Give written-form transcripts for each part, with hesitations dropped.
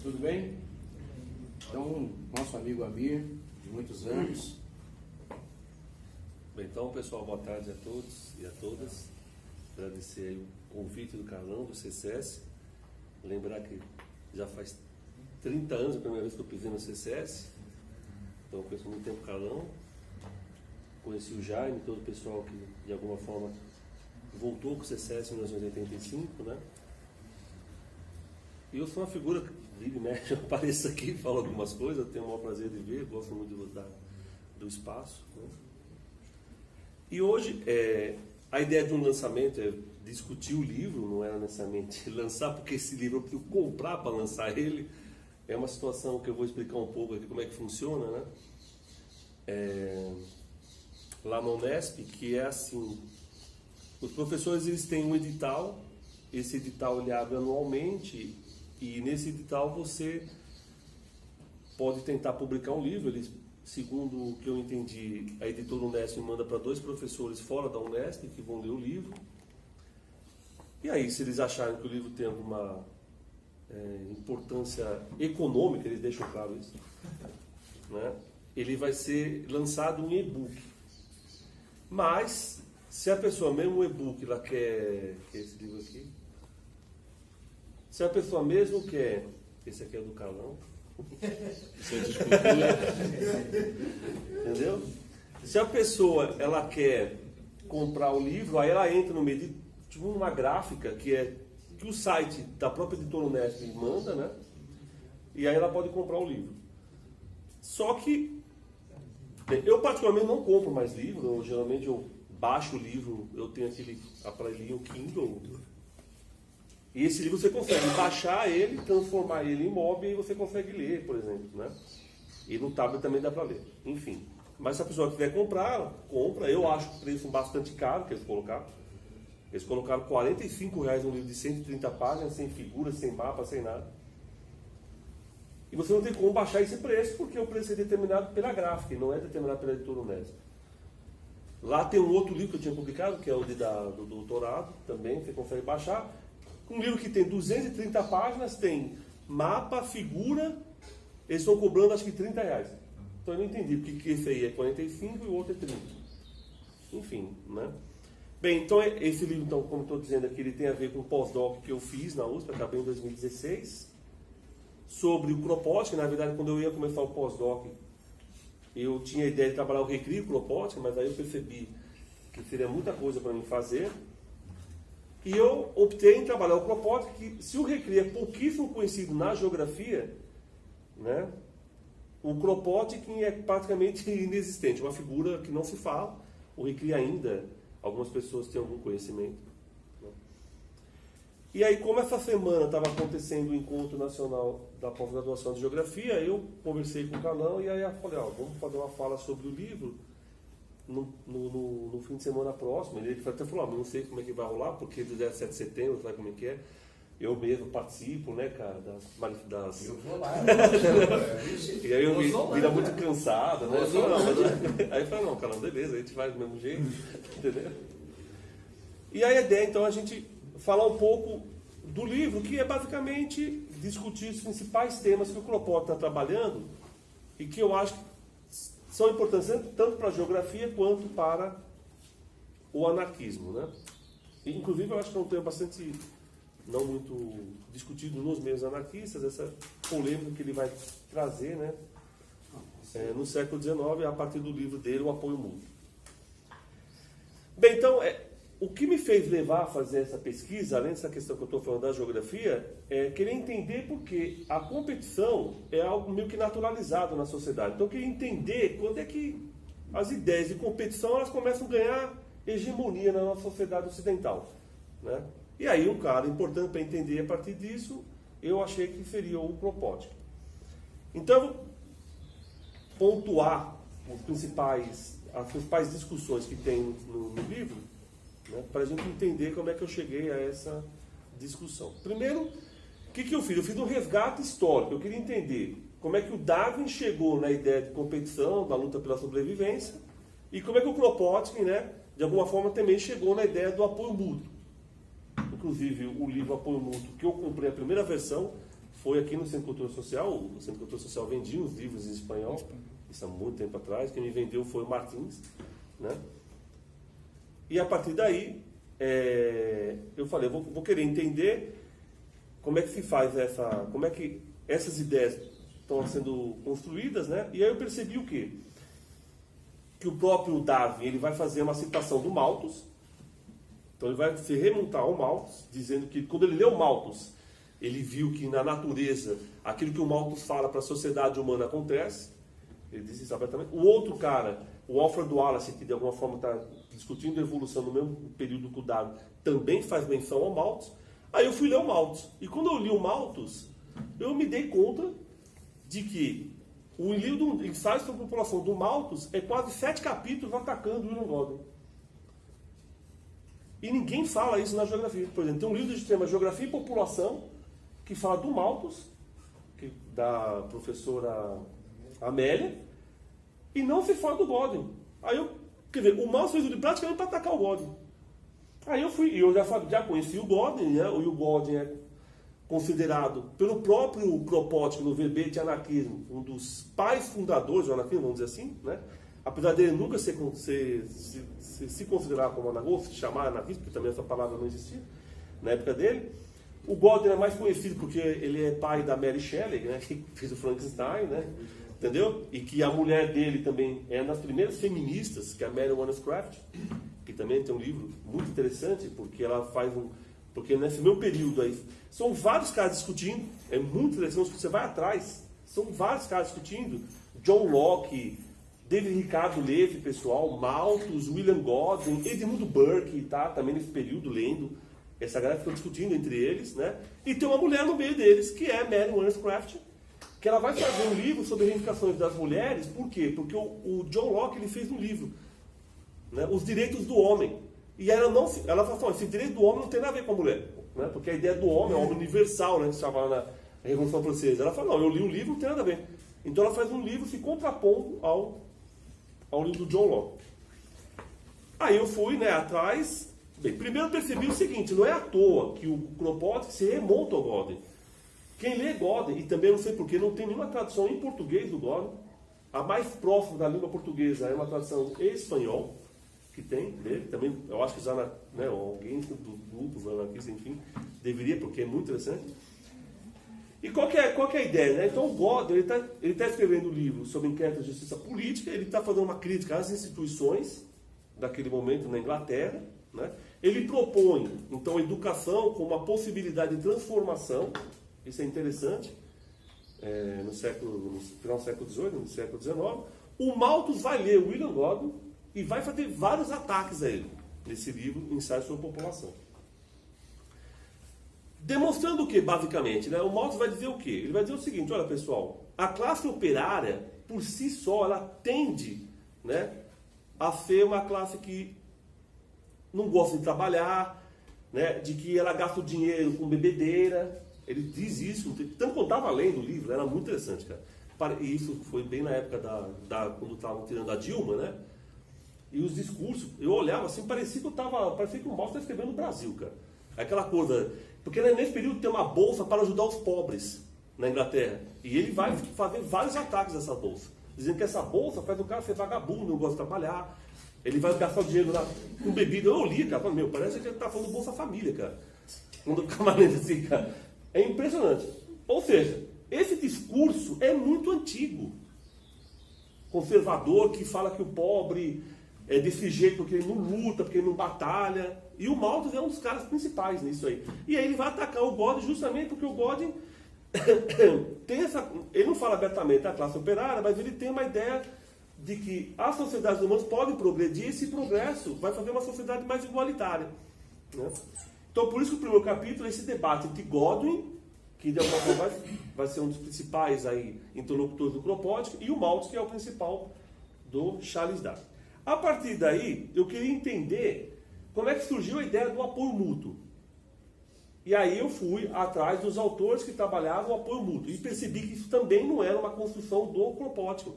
Tudo bem? Então, nosso amigo Amir, de muitos anos. Bem, então, pessoal, boa tarde a todos e a todas. Agradecer aí o convite do Carlão, do CCS. Lembrar que já faz 30 anos a primeira vez que eu pisei no CCS. Então, eu conheço muito tempo o Carlão. Conheci o Jaime, todo o pessoal que, de alguma forma, voltou com o CCS em 1985, né? E eu sou uma figura que vive, né? Eu apareço aqui, falo algumas coisas, eu tenho o maior prazer de ver, gosto muito do espaço, né? E hoje, a ideia de um lançamento é discutir o livro, não era necessariamente lançar, porque esse livro eu preciso comprar para lançar ele. É uma situação que eu vou explicar um pouco aqui como é que funciona, né? Lá na Unesp, que é assim, os professores eles têm um edital, esse edital ele abre anualmente e nesse edital você pode tentar publicar um livro. Eles, segundo o que eu entendi, a editora Unesp manda para 2 professores fora da Unesp que vão ler o livro. E aí, se eles acharem que o livro tem alguma importância econômica, eles deixam claro isso, né? Ele vai ser lançado em e-book. Mas, se a pessoa, mesmo o e-book, ela quer esse livro aqui, se a pessoa mesmo quer, esse aqui é do Carlão, isso é de escultura, entendeu? Se a pessoa, ela quer comprar o livro, aí ela entra no meio de, tipo, uma gráfica que o site da própria editora Unesp manda, né? E aí ela pode comprar o livro. Só que eu particularmente não compro mais livro, geralmente eu baixo o livro, eu tenho aquele aparelhinho Kindle, e esse livro você consegue baixar ele, transformar ele em MOB e você consegue ler, por exemplo, né? E no tablet também dá para ler, enfim. Mas se a pessoa quiser comprar, compra. Eu acho o preço bastante caro que eles colocaram. Eles colocaram R$45 um livro de 130 páginas, sem figuras, sem mapa, sem nada. E você não tem como baixar esse preço, porque o preço é determinado pela gráfica, e não é determinado pela editora Unesp. Lá tem um outro livro que eu tinha publicado, que é o do doutorado, também, você consegue baixar. Um livro que tem 230 páginas, tem mapa, figura, eles estão cobrando acho que R$30. Então eu não entendi porque que esse aí é 45 e o outro é 30. Enfim, né? Bem, então esse livro, então, como estou dizendo aqui, ele tem a ver com o pós-doc que eu fiz na USP, acabei em 2016, sobre o Kropotkin. Na verdade, quando eu ia começar o pós-doc, eu tinha a ideia de trabalhar o Recrio Kropotkin, mas aí eu percebi que seria muita coisa para mim fazer. E eu optei em trabalhar o Kropotkin, que se o Recrio é pouquíssimo conhecido na geografia, né, o Kropotkin é praticamente inexistente, uma figura que não se fala. O Recrio ainda, algumas pessoas têm algum conhecimento, né? E aí, como essa semana estava acontecendo o Encontro Nacional da Pós-Graduação de Geografia, eu conversei com o Carlão e aí eu falei, vamos fazer uma fala sobre o livro no fim de semana próximo. Ele até falou, não sei como é que vai rolar, porque do 17 de setembro, sabe como é que é? Eu mesmo participo, né, cara, das... Eu vou lá. E aí eu vira muito cansado, né? Aí eu falei, não, Carlão, beleza, a gente faz do mesmo jeito, entendeu? E aí a ideia, então, a gente falar um pouco do livro, que é basicamente discutir os principais temas que o Kropotkin está trabalhando e que eu acho que são importantes tanto para a geografia quanto para o anarquismo, né? E, inclusive, eu acho que é um tema bastante, não muito discutido nos meios anarquistas, essa polêmica que ele vai trazer, né, no século XIX, a partir do livro dele, O Apoio Mútuo. Bem, então, o que me fez levar a fazer essa pesquisa, além dessa questão que eu estou falando da geografia, é querer entender porque a competição é algo meio que naturalizado na sociedade. Então eu queria entender quando é que as ideias de competição elas começam a ganhar hegemonia na nossa sociedade ocidental, né? E aí um cara importante para entender a partir disso, eu achei que seria o Kropotkin. Então eu vou pontuar as principais discussões que tem no livro, né, para a gente entender como é que eu cheguei a essa discussão. Primeiro, o que eu fiz? Eu fiz um resgate histórico. Eu queria entender como é que o Darwin chegou na ideia de competição, da luta pela sobrevivência, e como é que o Kropotkin, né, de alguma forma, também chegou na ideia do apoio mútuo. Inclusive, o livro Apoio Mútuo, que eu comprei a primeira versão, foi aqui no Centro de Cultura Social. O Centro de Cultura Social vendia uns livros em espanhol, isso há muito tempo atrás. Quem me vendeu foi o Martins, né? E a partir daí, eu falei, eu vou querer entender como é que se faz como é que essas ideias estão sendo construídas, né? E aí eu percebi o quê? Que o próprio Darwin, ele vai fazer uma citação do Malthus. Então ele vai se remontar ao Malthus, dizendo que quando ele leu Malthus, ele viu que na natureza, aquilo que o Malthus fala para a sociedade humana acontece. Ele diz isso abertamente. O outro cara, o Alfred Wallace, que de alguma forma está discutindo a evolução no mesmo período que o Darwin, também faz menção ao Malthus. Aí eu fui ler o Malthus. E quando eu li o Malthus, eu me dei conta de que o livro do Ensaios sobre a População do Malthus é quase 7 capítulos atacando o William Godwin. E ninguém fala isso na geografia. Por exemplo, tem um livro que se chama Geografia e População, que fala do Malthus, da professora Amélia, e não se fala do Godwin. Aí quer dizer, o Malthus fez o livro praticamente para atacar o Godwin. Aí eu fui, e eu já conheci o Godwin, né? O Godwin é considerado pelo próprio Kropotkin no Verbete Anarquismo um dos pais fundadores do anarquismo, vamos dizer assim, né? Apesar dele nunca se considerar como anarquista, se chamar anarquista, porque também essa palavra não existia na época dele. O Godwin é mais conhecido porque ele é pai da Mary Shelley, né? Que fez o Frankenstein, né? Entendeu? E que a mulher dele também é uma das primeiras feministas, que é a Mary Wollstonecraft, que também tem um livro muito interessante, porque ela faz porque nesse meu período aí, são vários caras discutindo, é muito interessante, você vai atrás, são vários caras discutindo, John Locke, David Ricardo Levy, pessoal, Malthus, William Godwin, Edmund Burke, tá, também nesse período lendo, essa galera ficou discutindo entre eles, né, e tem uma mulher no meio deles, que é Mary Wollstonecraft, que ela vai fazer um livro sobre reivindicações das mulheres, por quê? Porque o John Locke, ele fez um livro, né, Os Direitos do Homem. E ela fala assim, esse direito do homem não tem nada a ver com a mulher, né? Porque a ideia do homem é o homem universal, né, que se chamava na Revolução Francesa. Ela fala, não, eu li o livro, não tem nada a ver. Então ela faz um livro se contrapondo ao livro do John Locke. Aí eu fui, né, atrás. Bem, primeiro eu percebi o seguinte, não é à toa que o Kropotkin se remonta ao Godwin. Quem lê Godwin, e também não sei porquê, não tem nenhuma tradução em português do Godwin. A mais próxima da língua portuguesa é uma tradução em espanhol, que tem dele, também, eu acho que já, né, alguém do grupo, os anarquistas, enfim, deveria, porque é muito interessante. E qual que é a ideia, né? Então o Godwin, ele tá escrevendo um livro sobre inquérito de justiça política, ele está fazendo uma crítica às instituições daquele momento na Inglaterra, né? Ele propõe, então, a educação como uma possibilidade de transformação, isso é interessante, no final do século XVIII, no século XIX. O Malthus vai ler o William Godwin e vai fazer vários ataques a ele, nesse livro, Ensaios sobre a População. Demonstrando o que, basicamente? Né? O Malthus vai dizer o quê? Ele vai dizer o seguinte, olha pessoal, a classe operária, por si só, ela tende, né, a ser uma classe que não gosta de trabalhar, né, de que ela gasta o dinheiro com bebedeira. Ele diz isso, tanto quando estava lendo o livro, era muito interessante, cara. E isso foi bem na época quando estavam tirando a Dilma, né? E os discursos, eu olhava assim, parecia que o Malthus estava escrevendo no Brasil, cara. Aquela coisa, porque nesse período tem uma bolsa para ajudar os pobres na Inglaterra. E ele vai fazer vários ataques a essa bolsa. Dizendo que essa bolsa faz o cara ser vagabundo, não gosta de trabalhar. Ele vai gastar o dinheiro lá com bebida. Eu li, cara, meu, parece que ele está falando do Bolsa Família, cara. Quando fica maneiro assim, cara. É impressionante. Ou seja, esse discurso é muito antigo. Conservador que fala que o pobre é desse jeito porque ele não luta, porque ele não batalha. E o Malthus é um dos caras principais nisso aí. E aí ele vai atacar o Godwin justamente porque o Godwin tem ele não fala abertamente da classe operária, mas ele tem uma ideia de que as sociedades humanas podem progredir e esse progresso vai fazer uma sociedade mais igualitária, né? Então por isso que o primeiro capítulo é esse debate entre Godwin, que de alguma forma vai ser um dos principais aí, interlocutores do Kropotkin, e o Malthus, que é o principal do Charles Darwin. A partir daí, eu queria entender como é que surgiu a ideia do apoio mútuo. E aí eu fui atrás dos autores que trabalhavam o apoio mútuo. E percebi que isso também não era uma construção do Kropotkin,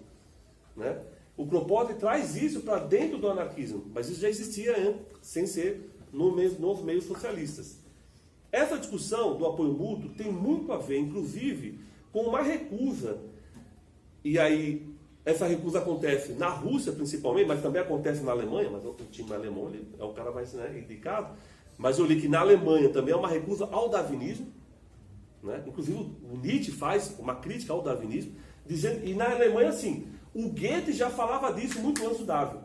né? O Kropotkin traz isso para dentro do anarquismo, mas isso já existia antes, sem ser nos meios socialistas. essa discussão do apoio mútuo tem muito a ver, inclusive, com uma recusa. E aí, essa recusa acontece na Rússia, principalmente, mas também acontece na Alemanha, mas o time alemão é o cara mais, né, indicado. Mas eu li que na Alemanha também é uma recusa ao darwinismo, né? Inclusive o Nietzsche faz uma crítica ao darwinismo, dizendo, e na Alemanha, assim, o Goethe já falava disso muito antes do Darwin.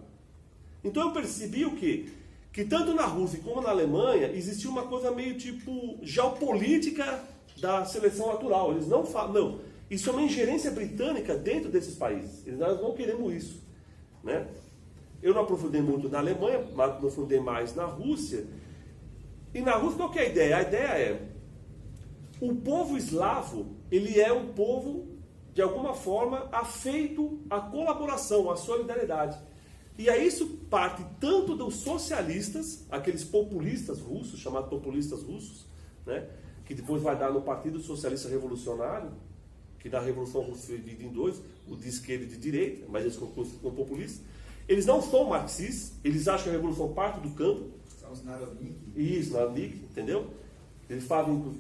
Então eu percebi o quê? Que tanto na Rússia como na Alemanha existia uma coisa meio tipo geopolítica da seleção natural. Eles não falam, não, isso é uma ingerência britânica dentro desses países. Nós não queremos isso, né? Eu não aprofundei muito na Alemanha, mas aprofundei mais na Rússia. E na Rússia qual que é a ideia? A ideia é, o povo eslavo, ele é um povo, de alguma forma, afeito à colaboração, à solidariedade. E aí isso parte tanto dos socialistas, aqueles populistas russos, chamados populistas russos, né, que depois vai dar no Partido Socialista Revolucionário, que na Revolução Russa foi dividido em dois, o de esquerda e de direita, mas eles são populistas. Eles não são marxistas, eles acham que a Revolução parte do campo. São os Narodnik. Isso, Narodnik, entendeu? Eles fazem...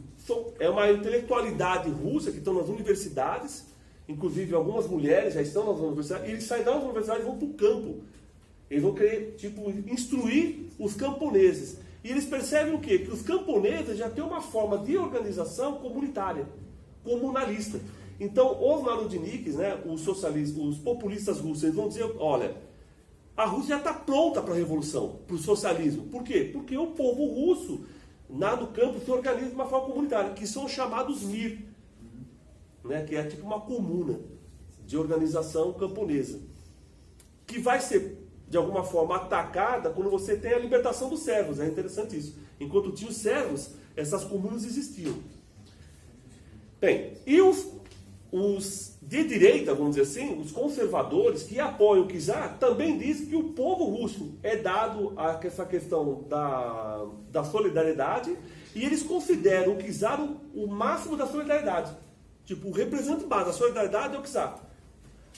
É uma intelectualidade russa que estão nas universidades, inclusive algumas mulheres já estão nas universidades, e eles saem das universidades e vão para o campo. Eles vão querer, tipo, instruir os camponeses. E eles percebem o quê? Que os camponeses já têm uma forma de organização comunitária, comunalista. Então, os Narodniks, né, os socialistas, os populistas russos, eles vão dizer, olha, a Rússia já está pronta para a revolução, para o socialismo. Por quê? Porque o povo russo, do campo, se organiza de uma forma comunitária, que são chamados Mir, né, que é tipo uma comuna de organização camponesa, que vai ser, de alguma forma, atacada quando você tem a libertação dos servos. É interessante isso. Enquanto tinha os servos, essas comunas existiam. Bem, e os de direita, vamos dizer assim, os conservadores que apoiam o czar, também dizem que o povo russo é dado a essa questão da solidariedade, e eles consideram o czar o máximo da solidariedade. Tipo, o representante básico da solidariedade é o czar.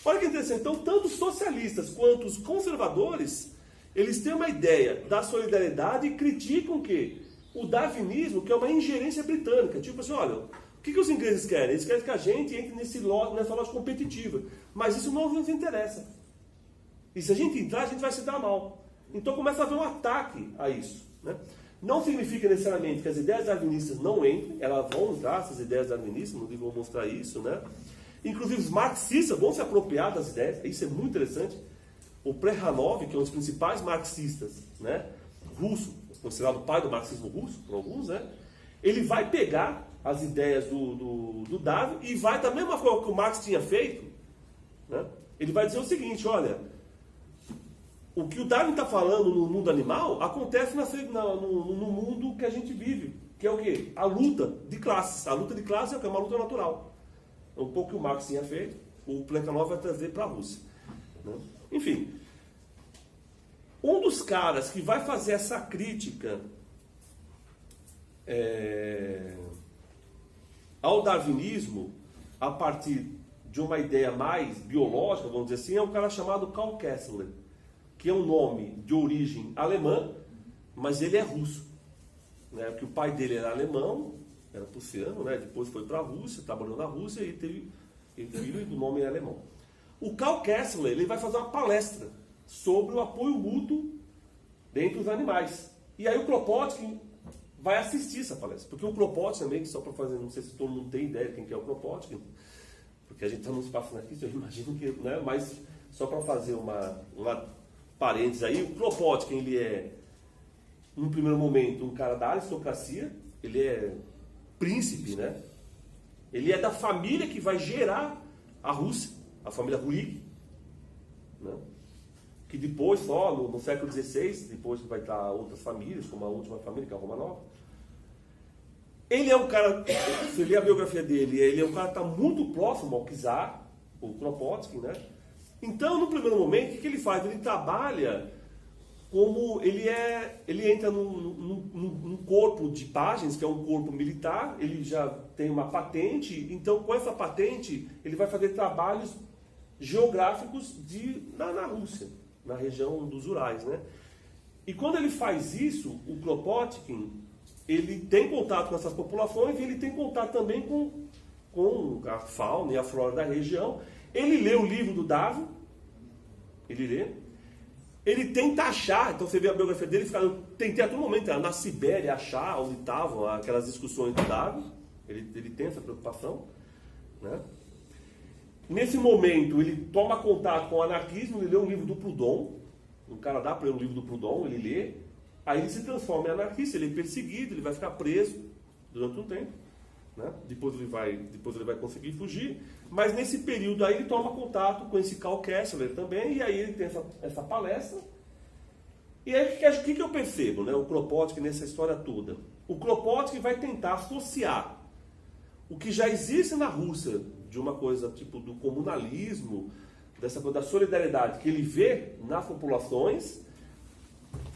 Olha que interessante. Então, tanto os socialistas quanto os conservadores, eles têm uma ideia da solidariedade e criticam o quê? O darwinismo, que é uma ingerência britânica. Tipo assim, olha, o que os ingleses querem? Eles querem que a gente entre nessa loja competitiva. Mas isso não nos interessa. E se a gente entrar, a gente vai se dar mal. Então começa a haver um ataque a isso, né? Não significa necessariamente que as ideias darwinistas não entrem, elas vão entrar, essas ideias darwinistas, não vou mostrar isso, né? Inclusive os marxistas vão se apropriar das ideias, isso é muito interessante. O Plekhanov, que é um dos principais marxistas, né, russo, considerado o pai do marxismo russo, por alguns, né, ele vai pegar as ideias do Darwin e vai, da mesma forma que o Marx tinha feito, né, ele vai dizer o seguinte, olha, o que o Darwin está falando no mundo animal acontece no mundo que a gente vive, que é o quê? A luta de classes. A luta de classes é uma luta natural. É um pouco que o Marx tinha feito, o Plekhanov vai trazer para a Rússia, né? Enfim, um dos caras que vai fazer essa crítica ao darwinismo a partir de uma ideia mais biológica, vamos dizer assim, é um cara chamado Karl Kessler, que é um nome de origem alemã, mas ele é russo, né? Porque o pai dele era alemão, era prussiano, né? Depois foi para a Rússia, trabalhou na Rússia e teve filho do nome alemão. O Karl Kessler, ele vai fazer uma palestra sobre o apoio mútuo dentre os animais. E aí o Kropotkin vai assistir essa palestra, porque o Kropotkin também, só para fazer, não sei se todo mundo tem ideia de quem que é o Kropotkin, porque a gente está num espaço aqui, eu imagino que, né? Mas só para fazer uma parênteses aí, o Kropotkin, ele é, num primeiro momento, um cara da aristocracia, ele é príncipe, né? Ele é da família que vai gerar a Rússia, a família Rurik, né? Que depois, só no século XVI, depois vai estar outras famílias, como a última família, que é a Romanov. Ele é um cara, se você ler a biografia dele, ele é um cara que está muito próximo ao czar, o Kropotkin, né? Então, no primeiro momento, o que ele faz? Ele trabalha como ele entra num corpo de pajens, que é um corpo militar, ele já tem uma patente, então com essa patente ele vai fazer trabalhos geográficos na Rússia, na região dos Urais, né? E quando ele faz isso, o Kropotkin, ele tem contato com essas populações e ele tem contato também com a fauna e a flora da região. Ele lê o livro do Darwin, ele tenta achar, então você vê a biografia dele, eu tentei a todo momento na Sibéria achar onde estavam aquelas discussões do Darwin, ele tem essa preocupação, né? Nesse momento ele toma contato com o anarquismo, ele lê um livro do Proudhon, no Canadá, para ler um livro do Proudhon, ele lê, aí ele se transforma em anarquista, ele é perseguido, ele vai ficar preso durante um tempo, né? Depois ele vai conseguir fugir, mas nesse período aí ele toma contato com esse Karl Kessler também, e aí ele tem essa palestra. E aí o que eu percebo, né, o Kropotkin nessa história toda? O Kropotkin vai tentar associar o que já existe na Rússia, de uma coisa tipo do comunalismo, dessa coisa da solidariedade que ele vê nas populações,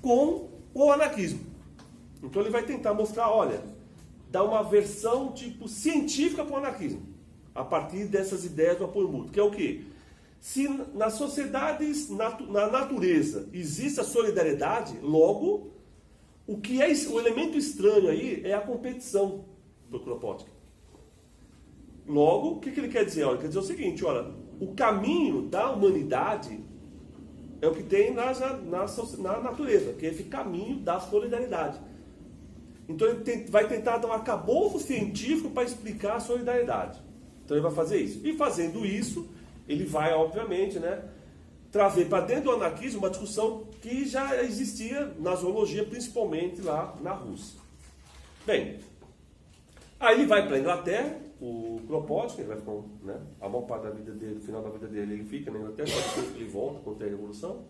com o anarquismo. Então ele vai tentar mostrar, olha, dar uma versão tipo científica para o anarquismo, a partir dessas ideias do apoio mútuo, que é o quê? Se nas sociedades, na natureza, existe a solidariedade, logo, o que é o elemento estranho aí é a competição do Kropotkin. Logo, o que ele quer dizer? Olha, quer dizer o seguinte, olha, o caminho da humanidade é o que tem na natureza, que é esse caminho da solidariedade. Então ele vai tentar dar um arcabouço científico para explicar a solidariedade. Então ele vai fazer isso. E fazendo isso, ele vai, obviamente, né, trazer para dentro do anarquismo uma discussão que já existia na zoologia, principalmente lá na Rússia. Bem, aí ele vai para a Inglaterra, o Kropotkin, ele vai ficar, né, a maior parte da vida dele, no final da vida dele, ele fica na Inglaterra, depois ele volta contra a Revolução.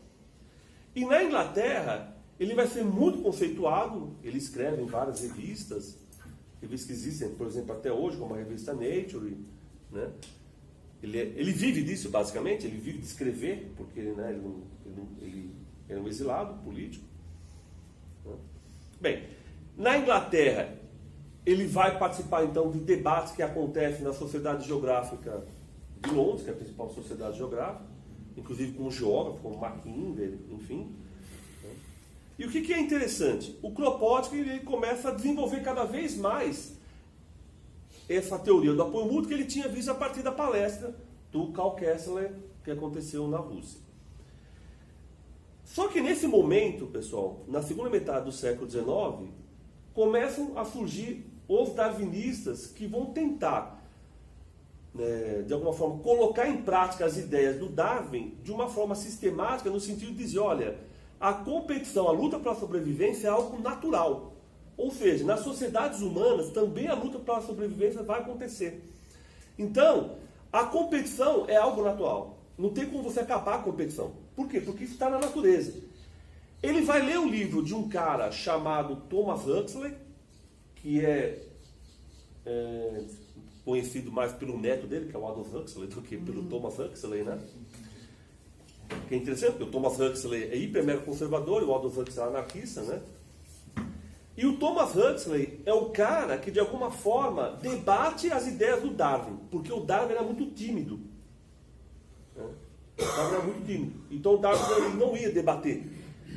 E na Inglaterra, ele vai ser muito conceituado, ele escreve em várias revistas que existem, por exemplo, até hoje, como a revista Nature, né? Ele vive disso, basicamente, ele vive de escrever, porque, né, ele é um exilado político. Né? Bem, na Inglaterra, ele vai participar, então, de debates que acontecem na Sociedade Geográfica de Londres, que é a principal sociedade geográfica, inclusive com um geógrafo, como Mackinder, enfim. E o que é interessante? O Kropotkin ele começa a desenvolver cada vez mais essa teoria do apoio mútuo que ele tinha visto a partir da palestra do Karl Kessler que aconteceu na Rússia. Só que nesse momento, pessoal, na segunda metade do século XIX, começam a surgir os darwinistas que vão tentar, né, de alguma forma, colocar em prática as ideias do Darwin de uma forma sistemática, no sentido de dizer, olha, a competição, a luta pela sobrevivência é algo natural. Ou seja, nas sociedades humanas também a luta pela sobrevivência vai acontecer. Então, a competição é algo natural. Não tem como você acabar a competição. Por quê? Porque isso está na natureza. Ele vai ler o livro de um cara chamado Thomas Huxley, que é conhecido mais pelo neto dele, que é o Aldous Huxley, do que pelo Thomas Huxley, né? Que é interessante, porque o Thomas Huxley é hiper mega conservador e o Aldous Huxley é anarquista, né? E o Thomas Huxley é o cara que, de alguma forma, debate as ideias do Darwin, porque o Darwin era muito tímido. Né? O Darwin era muito tímido. Então o Darwin ele não ia debater.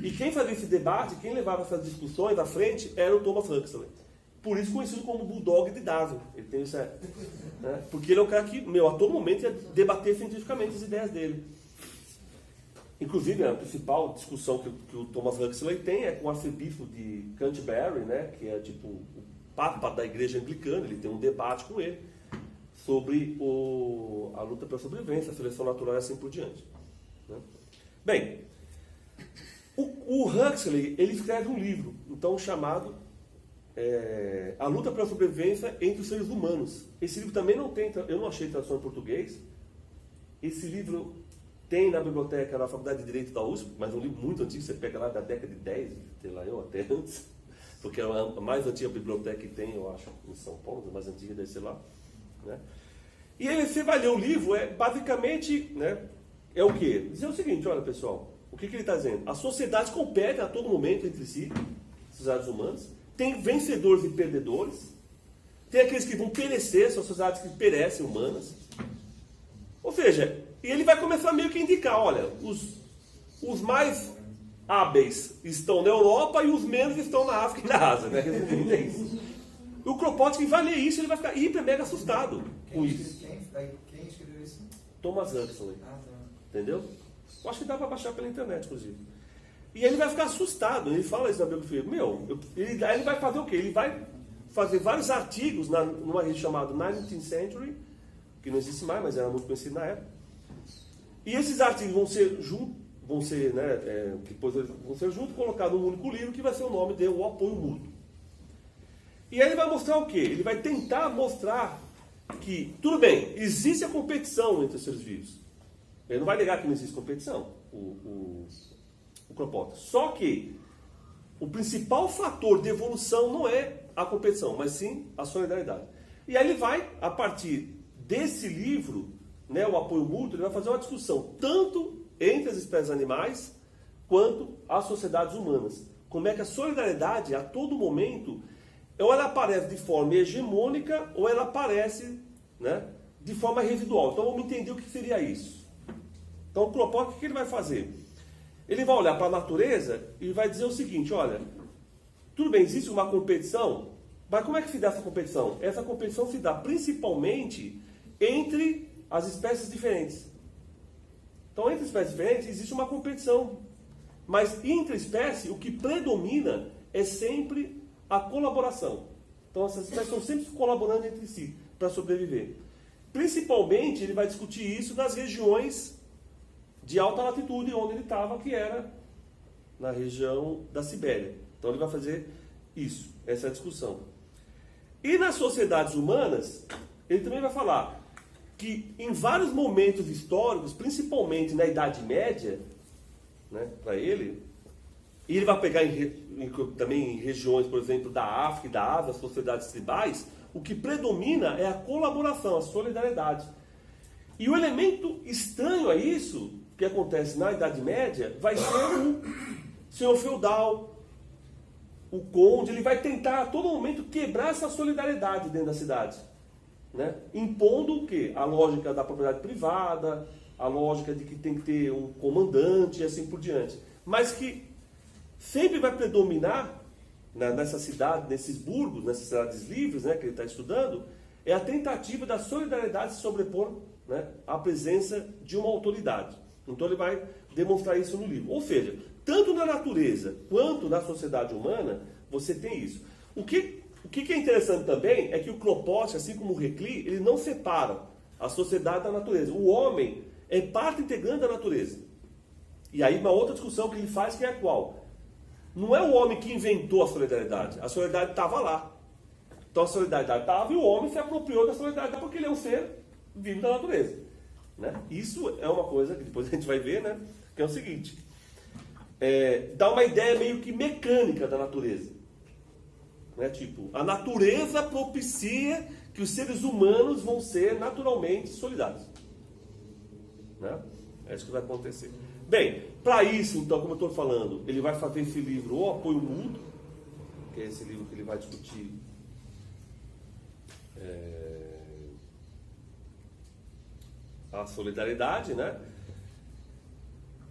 E quem fazia esse debate, quem levava essas discussões à frente, era o Thomas Huxley. Por isso conhecido como Bulldog de Darwin. Ele tem isso, né? Porque ele é o cara que, a todo momento, ia debater cientificamente as ideias dele. Inclusive, a principal discussão que o Thomas Huxley tem é com o arcebispo de Canterbury, né, que é tipo o papa da igreja anglicana. Ele tem um debate com ele sobre a luta pela sobrevivência, a seleção natural e assim por diante. Né? Bem, o Huxley ele escreve um livro, então chamado A Luta pela Sobrevivência entre os Seres Humanos. Esse livro também não tem, eu não achei tradução em português. Esse livro tem na biblioteca da Faculdade de Direito da USP, mas é um livro muito antigo, você pega lá da década de 10, sei lá eu, até antes, porque é a mais antiga biblioteca que tem, eu acho, em São Paulo, a mais antiga deve ser lá. Né? E aí você vai ler o livro, basicamente, né, é o quê? Dizer o seguinte, olha pessoal, o que ele está dizendo? A sociedade compete a todo momento entre si, sociedades humanas, tem vencedores e perdedores, tem aqueles que vão perecer, são sociedades que perecem humanas. Ou seja, e ele vai começar meio que a indicar, olha, os mais hábeis estão na Europa e os menos estão na África e na Ásia, né? Resumindo, é isso. O Kropotkin vai ler isso, ele vai ficar hiper mega assustado com isso. Quem escreveu isso? Thomas Huxley. Ah, tá. Entendeu? Eu acho que dá para baixar pela internet, inclusive. E ele vai ficar assustado. Ele fala isso na biografia. Ele vai fazer o quê? Ele vai fazer vários artigos numa rede chamada 19th Century, que não existe mais, mas era muito conhecido na época. E esses artigos vão ser juntos, colocados num único livro, que vai ser o nome de O Apoio Mútuo. E aí ele vai mostrar o quê? Ele vai tentar mostrar que, tudo bem, existe a competição entre os seres vivos. Ele não vai negar que não existe competição, o Kropotkin. Só que o principal fator de evolução não é a competição, mas sim a solidariedade. E aí ele vai, a partir desse livro, né, o apoio mútuo, ele vai fazer uma discussão tanto entre as espécies animais quanto as sociedades humanas. Como é que a solidariedade, a todo momento, ou ela aparece de forma hegemônica ou ela aparece, né, de forma residual. Então vamos entender o que seria isso. Então o Kropotkin, o que ele vai fazer? Ele vai olhar para a natureza e vai dizer o seguinte, olha, tudo bem, existe uma competição, mas como é que se dá essa competição? Essa competição se dá principalmente entre as espécies diferentes. Então, entre espécies diferentes existe uma competição, mas entre espécies o que predomina é sempre a colaboração. Então, essas espécies estão sempre colaborando entre si para sobreviver. Principalmente, ele vai discutir isso nas regiões de alta latitude, onde ele estava, que era na região da Sibéria. Então ele vai fazer isso, essa discussão. E nas sociedades humanas, ele também vai falar que em vários momentos históricos, principalmente na Idade Média, né, para ele, e ele vai pegar também em regiões, por exemplo, da África e da Ásia, as sociedades tribais, o que predomina é a colaboração, a solidariedade. E o elemento estranho a isso, que acontece na Idade Média, vai ser o senhor feudal, o conde. Ele vai tentar a todo momento quebrar essa solidariedade dentro da cidade, né? Impondo o quê? A lógica da propriedade privada, a lógica de que tem que ter um comandante e assim por diante. Mas que sempre vai predominar nessa cidade, nesses burgos, nessas cidades livres, né, que ele está estudando, é a tentativa da solidariedade se sobrepor, né, à presença de uma autoridade. Então ele vai demonstrar isso no livro. Ou seja, tanto na natureza quanto na sociedade humana, você tem isso. O que é interessante também é que o Kropotkin, assim como o Reclus, ele não separa a sociedade da natureza. O homem é parte integrante da natureza. E aí uma outra discussão que ele faz, que é a qual? Não é o homem que inventou a solidariedade estava lá. Então a solidariedade estava e o homem se apropriou da solidariedade porque ele é um ser vivo da natureza. Né? Isso é uma coisa que depois a gente vai ver, né? Que é o seguinte, dá uma ideia meio que mecânica da natureza, né? Tipo, a natureza propicia que os seres humanos vão ser naturalmente solidários, né? É isso que vai acontecer. Bem, para isso, então, como eu estou falando, ele vai fazer esse livro, O Apoio Mútuo, que é esse livro que ele vai discutir a solidariedade, né?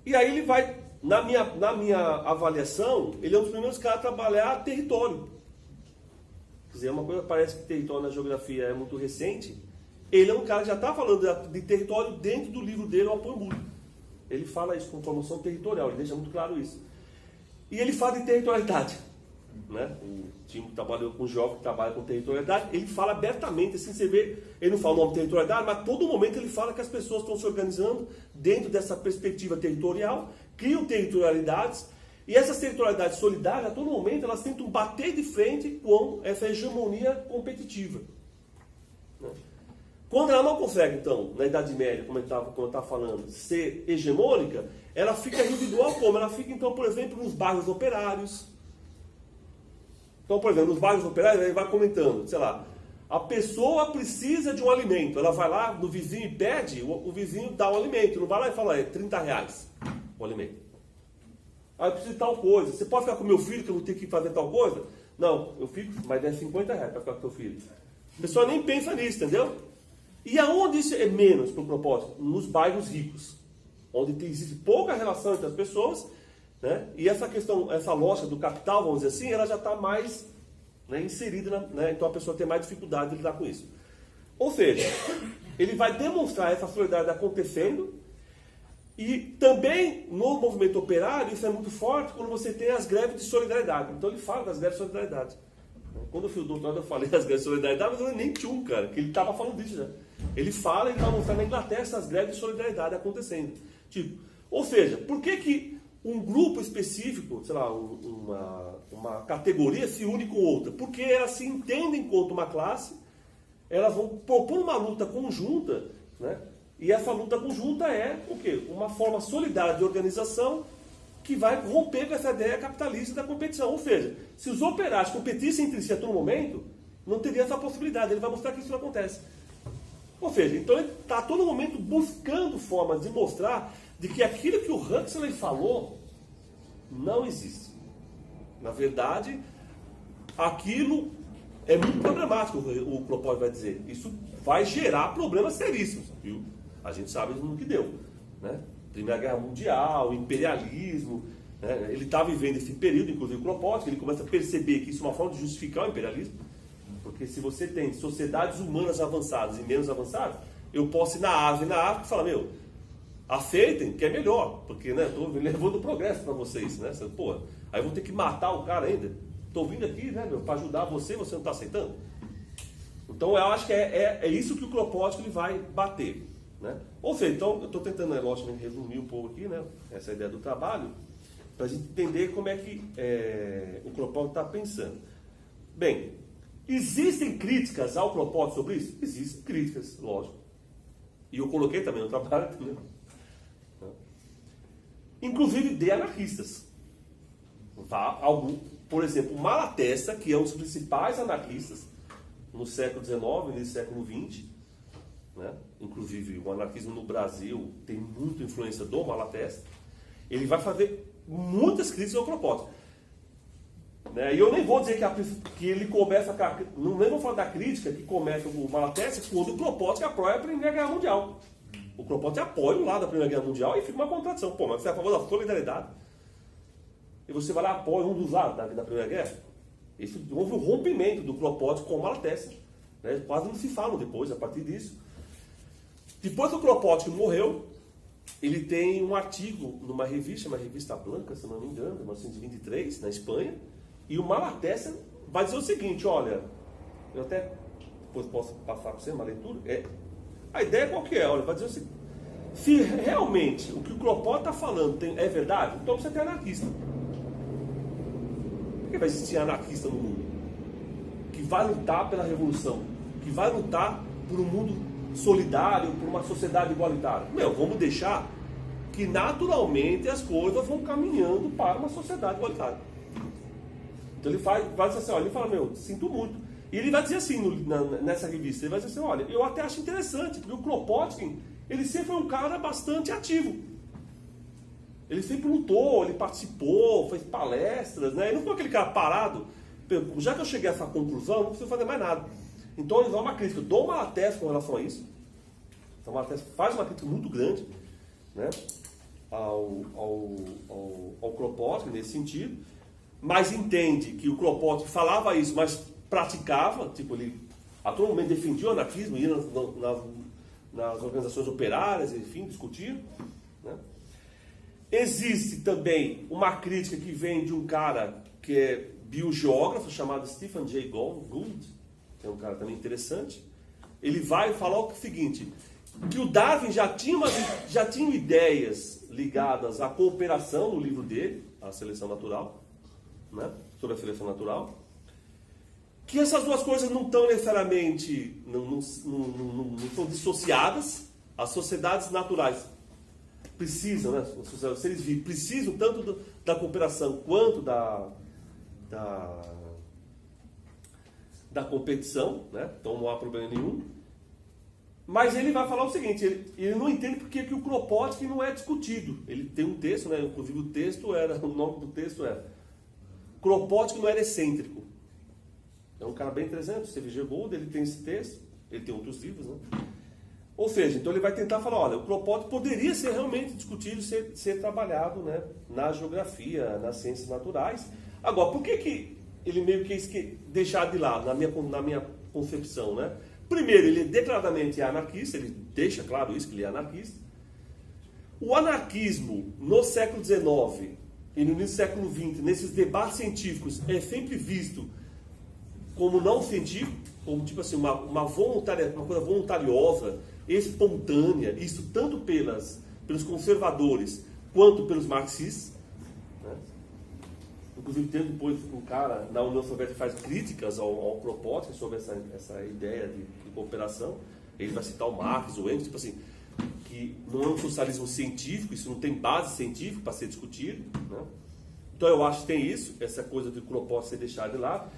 E aí ele vai, na minha avaliação, ele é um dos primeiros caras a trabalhar território. Quer dizer, é uma coisa, parece que território na geografia é muito recente. Ele é um cara que já está falando de território dentro do livro dele, O Apoio Mútuo. Ele fala isso com formação territorial, ele deixa muito claro isso. E ele fala de territorialidade, né? O time que trabalhou com jovem, que trabalha com territorialidade, ele fala abertamente, assim, você vê, ele não fala o nome territorialidade, mas todo momento ele fala que as pessoas estão se organizando dentro dessa perspectiva territorial, criam territorialidades, e essas territorialidades solidárias, a todo momento, elas tentam bater de frente com essa hegemonia competitiva, né? Quando ela não consegue, então, na Idade Média, como eu estava falando, ser hegemônica, ela fica residual como? Ela fica, então, por exemplo, nos bairros operários. Então, por exemplo, nos bairros operários, ele vai comentando, sei lá, a pessoa precisa de um alimento, ela vai lá no vizinho e pede, o vizinho dá um alimento, não vai lá e fala, é R$30 o alimento. Ah, eu preciso de tal coisa, você pode ficar com meu filho que eu vou ter que fazer tal coisa? Não, eu fico, mas é R$50 para ficar com teu filho. A pessoa nem pensa nisso, entendeu? E aonde isso é menos para o propósito? Nos bairros ricos, onde existe pouca relação entre as pessoas, né? E essa questão, essa lógica do capital, vamos dizer assim, ela já está mais, né, inserida, né? Então a pessoa tem mais dificuldade de lidar com isso. Ou seja, ele vai demonstrar essa solidariedade acontecendo, e também no movimento operário isso é muito forte quando você tem as greves de solidariedade. Então ele fala das greves de solidariedade. Quando eu fiz o doutorado eu falei das greves de solidariedade, mas eu nem tinha um, cara, que ele estava falando disso já. Ele fala, ele vai mostrar na Inglaterra essas greves de solidariedade acontecendo. Tipo, ou seja, por que um grupo específico, sei lá, uma categoria se une com outra? Porque elas se entendem enquanto uma classe, elas vão propor uma luta conjunta, né? E essa luta conjunta é o quê? Uma forma solidária de organização que vai romper com essa ideia capitalista da competição. Ou seja, se os operários competissem entre si a todo momento, não teria essa possibilidade. Ele vai mostrar que isso não acontece. Ou seja, então ele está a todo momento buscando formas de mostrar de que aquilo que o Huxley falou não existe. Na verdade, aquilo é muito problemático, o Kropotkin vai dizer. Isso vai gerar problemas seríssimos, viu? A gente sabe no que deu, né? Primeira Guerra Mundial, imperialismo, né? Ele está vivendo esse período, inclusive o Kropotkin, ele começa a perceber que isso é uma forma de justificar o imperialismo, porque se você tem sociedades humanas avançadas e menos avançadas, eu posso ir na Ásia e na África e falar, meu, aceitem que é melhor, porque, né, estou levando progresso para vocês, né? Pô, aí eu vou ter que matar o cara ainda. Estou vindo aqui, né, meu, para ajudar você, você não está aceitando? Então eu acho que é isso que o Kropotkin ele vai bater, né? Ou seja, então eu estou tentando, logicamente, resumir um pouco aqui, né, essa ideia do trabalho, para a gente entender como é que o Kropotkin está pensando. Bem, existem críticas ao Kropotkin sobre isso? Existem críticas, lógico. E eu coloquei também no trabalho, entendeu? Inclusive de anarquistas. Por exemplo, o Malatesta, que é um dos principais anarquistas no século XIX e no século XX, né? Inclusive o anarquismo no Brasil tem muita influência do Malatesta, ele vai fazer muitas críticas ao Kropotkin, né? E eu nem vou dizer que ele começa, nem vou falar da crítica que começa o Malatesta quando o Kropotkin apoia a Primeira Guerra Mundial. O Kropotkin apoia o lado da Primeira Guerra Mundial e fica uma contradição. Pô, mas você é a favor da solidariedade e você vai lá e apoia um dos lados da Primeira Guerra? Houve um rompimento do Kropotkin com o Malatesta, né? Quase não se falam depois, a partir disso. Depois que o Kropotkin morreu, ele tem um artigo numa revista, uma revista Blanca, se não me engano, 1923, na Espanha, e o Malatesta vai dizer o seguinte, olha, eu até depois posso passar para você uma leitura, a ideia qual que é? Olha, vai dizer o seguinte, se realmente o que o Kropotkin está falando é verdade, então você tem anarquista. Por que vai existir anarquista no mundo? Que vai lutar pela revolução, que vai lutar por um mundo solidário, por uma sociedade igualitária. Vamos deixar que naturalmente as coisas vão caminhando para uma sociedade igualitária. Então ele vai dizer assim, olha, ele fala, sinto muito. E ele vai dizer assim, nessa revista, ele vai dizer assim, olha, eu até acho interessante, porque o Kropotkin, ele sempre foi um cara bastante ativo. Ele sempre lutou, ele participou, fez palestras, né? Ele não foi aquele cara parado, já que eu cheguei a essa conclusão, não preciso fazer mais nada. Então ele dá uma crítica do Malatesta com relação a isso. Então o Malatesta faz uma crítica muito grande, né, ao Kropotkin nesse sentido, mas entende que o Kropotkin falava isso, mas praticava, tipo, ele a todo momento defendia o anarquismo, ia nas organizações operárias, enfim, discutia, né. Existe também uma crítica que vem de um cara que é biogeógrafo, chamado Stephen Jay Gould, que é um cara também interessante. Ele vai falar o seguinte, que o Darwin já tinha ideias ligadas à cooperação no livro dele, a seleção natural, né, sobre a seleção natural, que essas duas coisas não estão necessariamente, não são dissociadas. As sociedades naturais precisam, né, os seres vivos precisam tanto da cooperação quanto da competição, né? Então não há problema nenhum. Mas ele vai falar o seguinte, ele não entende porque que o Kropotkin não é discutido. Ele tem um texto, né? Inclusive o nome do texto era Kropotkin não era excêntrico. É um cara bem interessante, o C.V.G. Gould, ele tem esse texto, ele tem outros livros, né? Ou seja, então ele vai tentar falar, olha, o Kropotkin poderia ser realmente discutido, ser trabalhado, né, na geografia, nas ciências naturais. Agora, por que ele meio que deixar de lado, na minha concepção, né? Primeiro, ele declaradamente é anarquista, ele deixa claro isso, que ele é anarquista. O anarquismo no século XIX e no início do século XX, nesses debates científicos, é sempre visto como não científico, como tipo assim, uma coisa voluntariosa, espontânea, isso tanto pelos conservadores quanto pelos marxistas, né? Inclusive tem depois um cara na União Soviética que faz críticas ao Kropotkin sobre essa ideia de cooperação. Ele vai citar o Marx, o Engels, tipo assim, que não é um socialismo científico, isso não tem base científica para ser discutido, né? Então eu acho que tem isso, essa coisa de Kropotkin ser deixado de lado.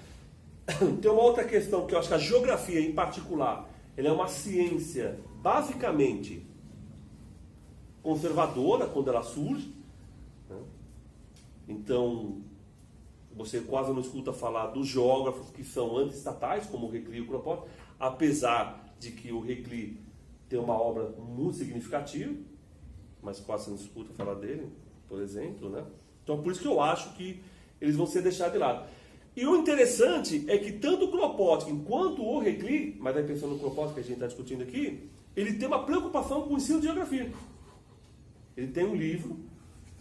Tem uma outra questão que eu acho que a geografia em particular, ela é uma ciência basicamente conservadora quando ela surge, né? Então você quase não escuta falar dos geógrafos que são anti-estatais, como o Reclus e o Kropotkin, apesar de que o Reclus tem uma obra muito significativa, mas quase não escuta falar dele, por exemplo, né? Então por isso que eu acho que eles vão ser deixados de lado. E o interessante é que tanto o Kropotkin quanto o Reclus, mas aí pensando no Kropotkin que a gente está discutindo aqui, ele tem uma preocupação com o ensino de geografia. Ele tem um livro,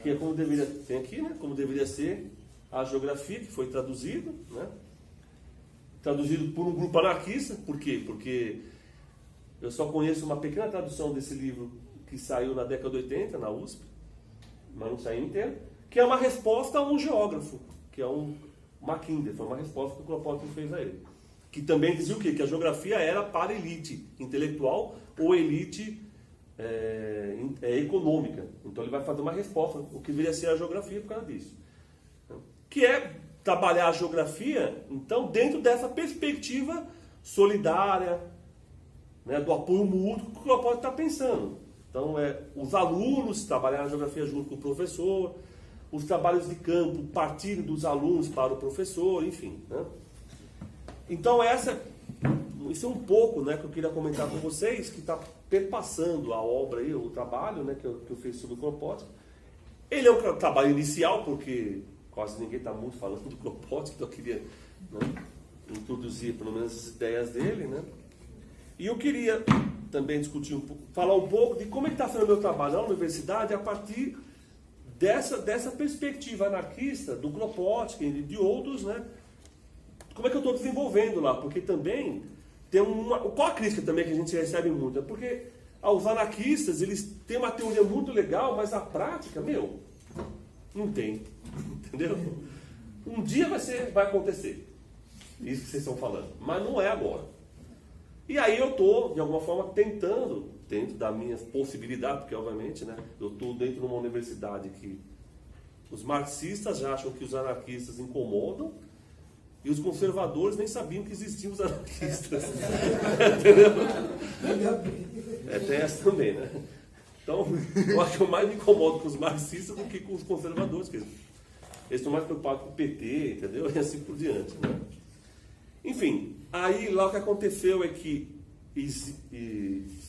que é como deveria, tem aqui, né? Como deveria ser a geografia, que foi traduzido, né? Traduzido por um grupo anarquista. Por quê? Porque eu só conheço uma pequena tradução desse livro que saiu na década de 80, na USP, mas não saiu inteiro, que é uma resposta a um geógrafo, que é um Mackinder, foi uma resposta que o Kropotkin fez a ele. Que também dizia o quê? Que a geografia era para elite intelectual ou elite econômica. Então ele vai fazer uma resposta, o que deveria ser a geografia por causa disso. Que é trabalhar a geografia, então, dentro dessa perspectiva solidária, né, do apoio mútuo que o Kropotkin está pensando. Então, os alunos trabalhar a geografia junto com o professor, os trabalhos de campo partirem dos alunos para o professor, enfim, né? Então isso é um pouco, né, que eu queria comentar com vocês, que está perpassando a obra aí, o trabalho, né, que eu fiz sobre o Kropotkin. Ele é um trabalho inicial, porque quase ninguém está muito falando do Kropotkin, então eu queria, né, introduzir pelo menos as ideias dele, né? E eu queria também discutir falar um pouco de como está sendo o meu trabalho na universidade a partir dessa perspectiva anarquista do Kropotkin e de outros, né? Como é que eu estou desenvolvendo lá? Porque também tem qual a crítica também que a gente recebe muito? É porque os anarquistas, eles têm uma teoria muito legal, mas a prática, não tem. Entendeu? Um dia vai acontecer isso que vocês estão falando, mas não é agora. E aí eu estou, de alguma forma, tentando, dentro das minhas possibilidades, porque obviamente, né, eu estou dentro de uma universidade que os marxistas já acham que os anarquistas incomodam e os conservadores nem sabiam que existiam os anarquistas. Entendeu? Tem essa também, né? Então, eu acho que eu mais me incomodo com os marxistas do que com os conservadores, porque eles estão mais preocupados com o PT, entendeu? E assim por diante, né? Enfim, aí lá o que aconteceu é que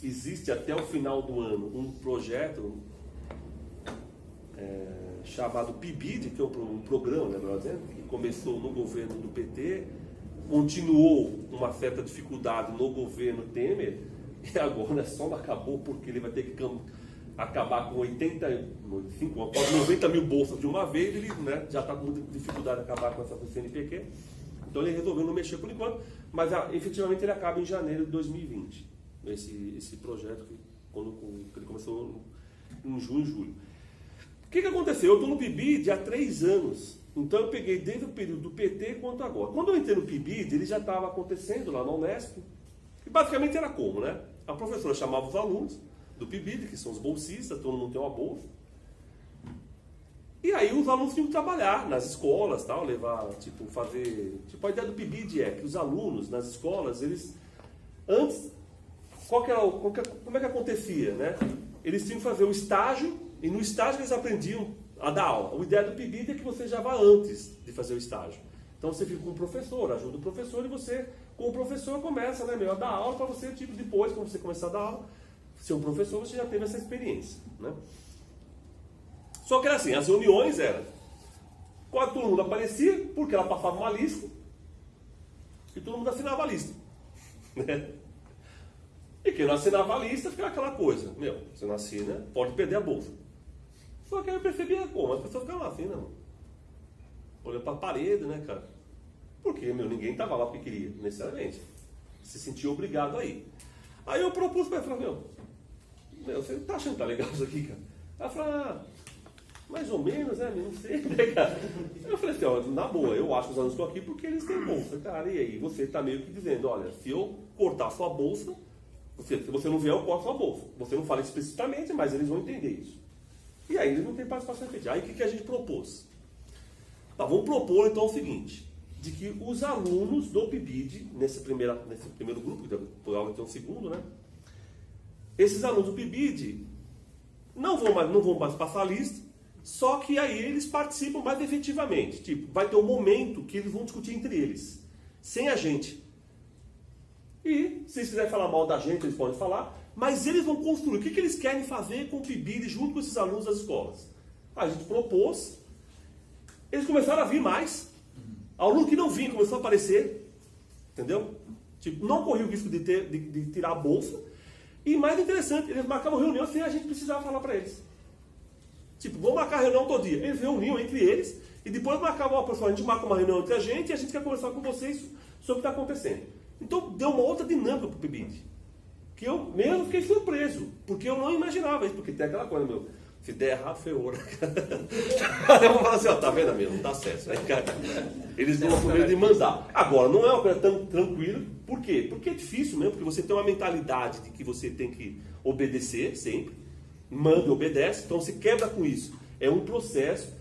existe até o final do ano um projeto chamado PIBID, que é um programa, né, que começou no governo do PT, continuou uma certa dificuldade no governo Temer, e agora só não acabou porque ele vai ter que acabar com 90 mil bolsas de uma vez, ele, né, já está com muita dificuldade de acabar com essa CNPq. Então ele resolveu não mexer por enquanto, mas efetivamente ele acaba em janeiro de 2020, esse projeto que ele começou em junho e julho. O que aconteceu? Eu estou no PIBID há 3 anos, então eu peguei desde o período do PT quanto agora. Quando eu entrei no PIBID, ele já estava acontecendo lá na Unesp, e basicamente era como, né? A professora chamava os alunos do PIBID, que são os bolsistas, todo mundo tem uma bolsa, e aí os alunos tinham que trabalhar nas escolas, tal, levar, fazer... a ideia do PIBID é que os alunos nas escolas, eles... Antes, como é que acontecia, né? Eles tinham que fazer o estágio, e no estágio eles aprendiam a dar aula. A ideia do PIBID é que você já vá antes de fazer o estágio. Então você fica com o professor, ajuda o professor, e você, com o professor, começa, né, a dar aula para você, depois, quando você começar a dar aula, ser um professor, você já teve essa experiência, né? Só que era assim, as reuniões eram, quase todo mundo aparecia, porque ela passava uma lista, e todo mundo assinava a lista, né? E quem não assinava a lista, ficava aquela coisa, você não assina, pode perder a bolsa. Só que aí eu percebia, as pessoas ficavam assim, não. Olhando para a parede, né, cara? Porque, ninguém estava lá porque queria, necessariamente. Se sentia obrigado a ir. Aí eu propus para ela, falei, você tá achando que tá legal isso aqui, cara? Ela falou, mais ou menos, né? Não sei, né, cara? Eu falei assim, na boa, eu acho que os alunos estão aqui porque eles têm bolsa, cara. E aí você está meio que dizendo, olha, se eu cortar sua bolsa, se você não vier, eu corto sua bolsa. Você não fala explicitamente, mas eles vão entender isso. E aí eles não têm participação efetiva. Aí o que a gente propôs? Tá, vamos propor então o seguinte, de que os alunos do PIBID, nesse primeiro grupo, por aula tem um segundo, né? Esses alunos do PIBID não vão mais passar a lista, só que aí eles participam mais efetivamente. Tipo, vai ter um momento que eles vão discutir entre eles, sem a gente. E, se eles quiserem falar mal da gente, eles podem falar, mas eles vão construir. O que eles querem fazer com o PIBID junto com esses alunos das escolas? A gente propôs, eles começaram a vir mais, aluno que não vinha começou a aparecer, entendeu? Tipo, não corria o risco de tirar a bolsa, e mais interessante, eles marcavam reunião sem a gente precisar falar para eles. Tipo, vamos marcar reunião todo dia. Eles reuniam entre eles, e depois marcavam uma pessoa, a gente marca uma reunião entre a gente, e a gente quer conversar com vocês sobre o que está acontecendo. Então, deu uma outra dinâmica para o PIBID, que eu mesmo fiquei surpreso, porque eu não imaginava isso, porque tem aquela coisa, se der errado, ferrou. Eu vou falar assim, tá vendo, não dá certo. Aí, cara, eles dão o medo de mandar. Agora, não é uma coisa tão tranquila. Por quê? Porque é difícil mesmo, porque você tem uma mentalidade de que você tem que obedecer sempre. Manda e obedece, então você quebra com isso. É um processo.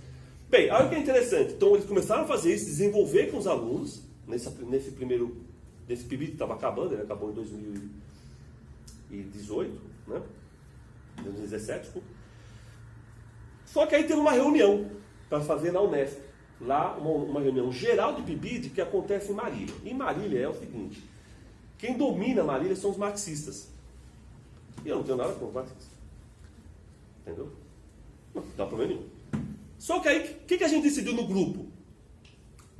Bem, olha o que é interessante. Então, eles começaram a fazer isso, desenvolver com os alunos, nesse PIBID que estava acabando, ele acabou em 2018, né? 2017, desculpa. Só que aí teve uma reunião para fazer na Unesp. Lá, uma reunião geral de PIBID que acontece em Marília. Em Marília é o seguinte, quem domina Marília são os marxistas. E eu não tenho nada contra os marxistas. Entendeu? Não dá problema nenhum. Só que aí, o que a gente decidiu no grupo?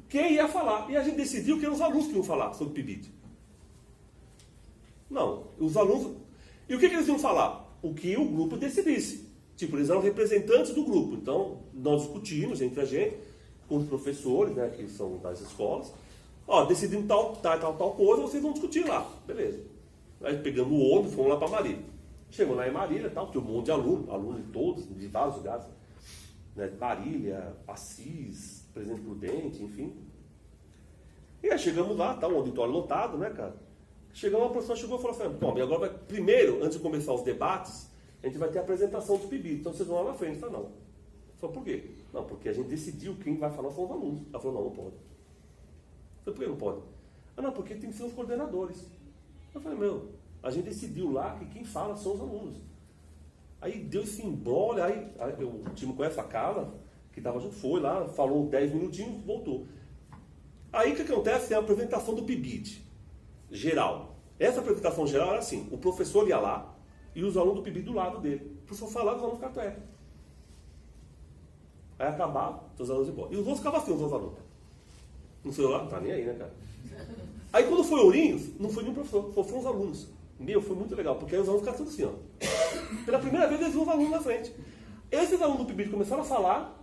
Quem ia falar? E a gente decidiu que eram os alunos que iam falar sobre PIBID. Não, os alunos... E o que eles iam falar? O que o grupo decidisse. Tipo, eles eram representantes do grupo. Então, nós discutimos entre a gente, com os professores, né, que são das escolas. Decidimos tal coisa, vocês vão discutir lá. Beleza. Aí pegamos o ônibus, fomos lá para Marília. Chegamos lá em Marília, tinha um monte de alunos de todos, de vários lugares. Né, Marília, Assis, Presidente Prudente, enfim. E aí chegamos lá, um auditório lotado, né, cara? Chegamos, a professora chegou e falou assim, e agora primeiro, antes de começar os debates, a gente vai ter a apresentação do PIBID, então vocês vão lá na frente. Eu falei, não. Falei, por quê? Não, porque a gente decidiu quem vai falar são os alunos. Ela falou, não pode. Eu falei, por que não pode? Não, porque tem que ser os coordenadores. Eu falei, a gente decidiu lá que quem fala são os alunos. Aí deu esse embrolho, aí o time conhece a Carla, que estava junto, foi lá, falou 10 minutinhos, voltou. Aí o que acontece é a apresentação do PIBID, geral. Essa apresentação geral era assim, o professor ia lá, e os alunos do PIBID do lado dele. O professor falava, os alunos ficavam quietos. Aí acabava, os alunos iam embora. E os outros ficavam assim, os outros alunos. No celular, não tá nem aí, né, cara? Aí quando foi Ourinhos, não foi nenhum professor, foram os alunos. Foi muito legal, porque aí os alunos ficaram tudo assim, ó. Pela primeira vez eles viram os alunos na frente. Esses alunos do PIBID começaram a falar,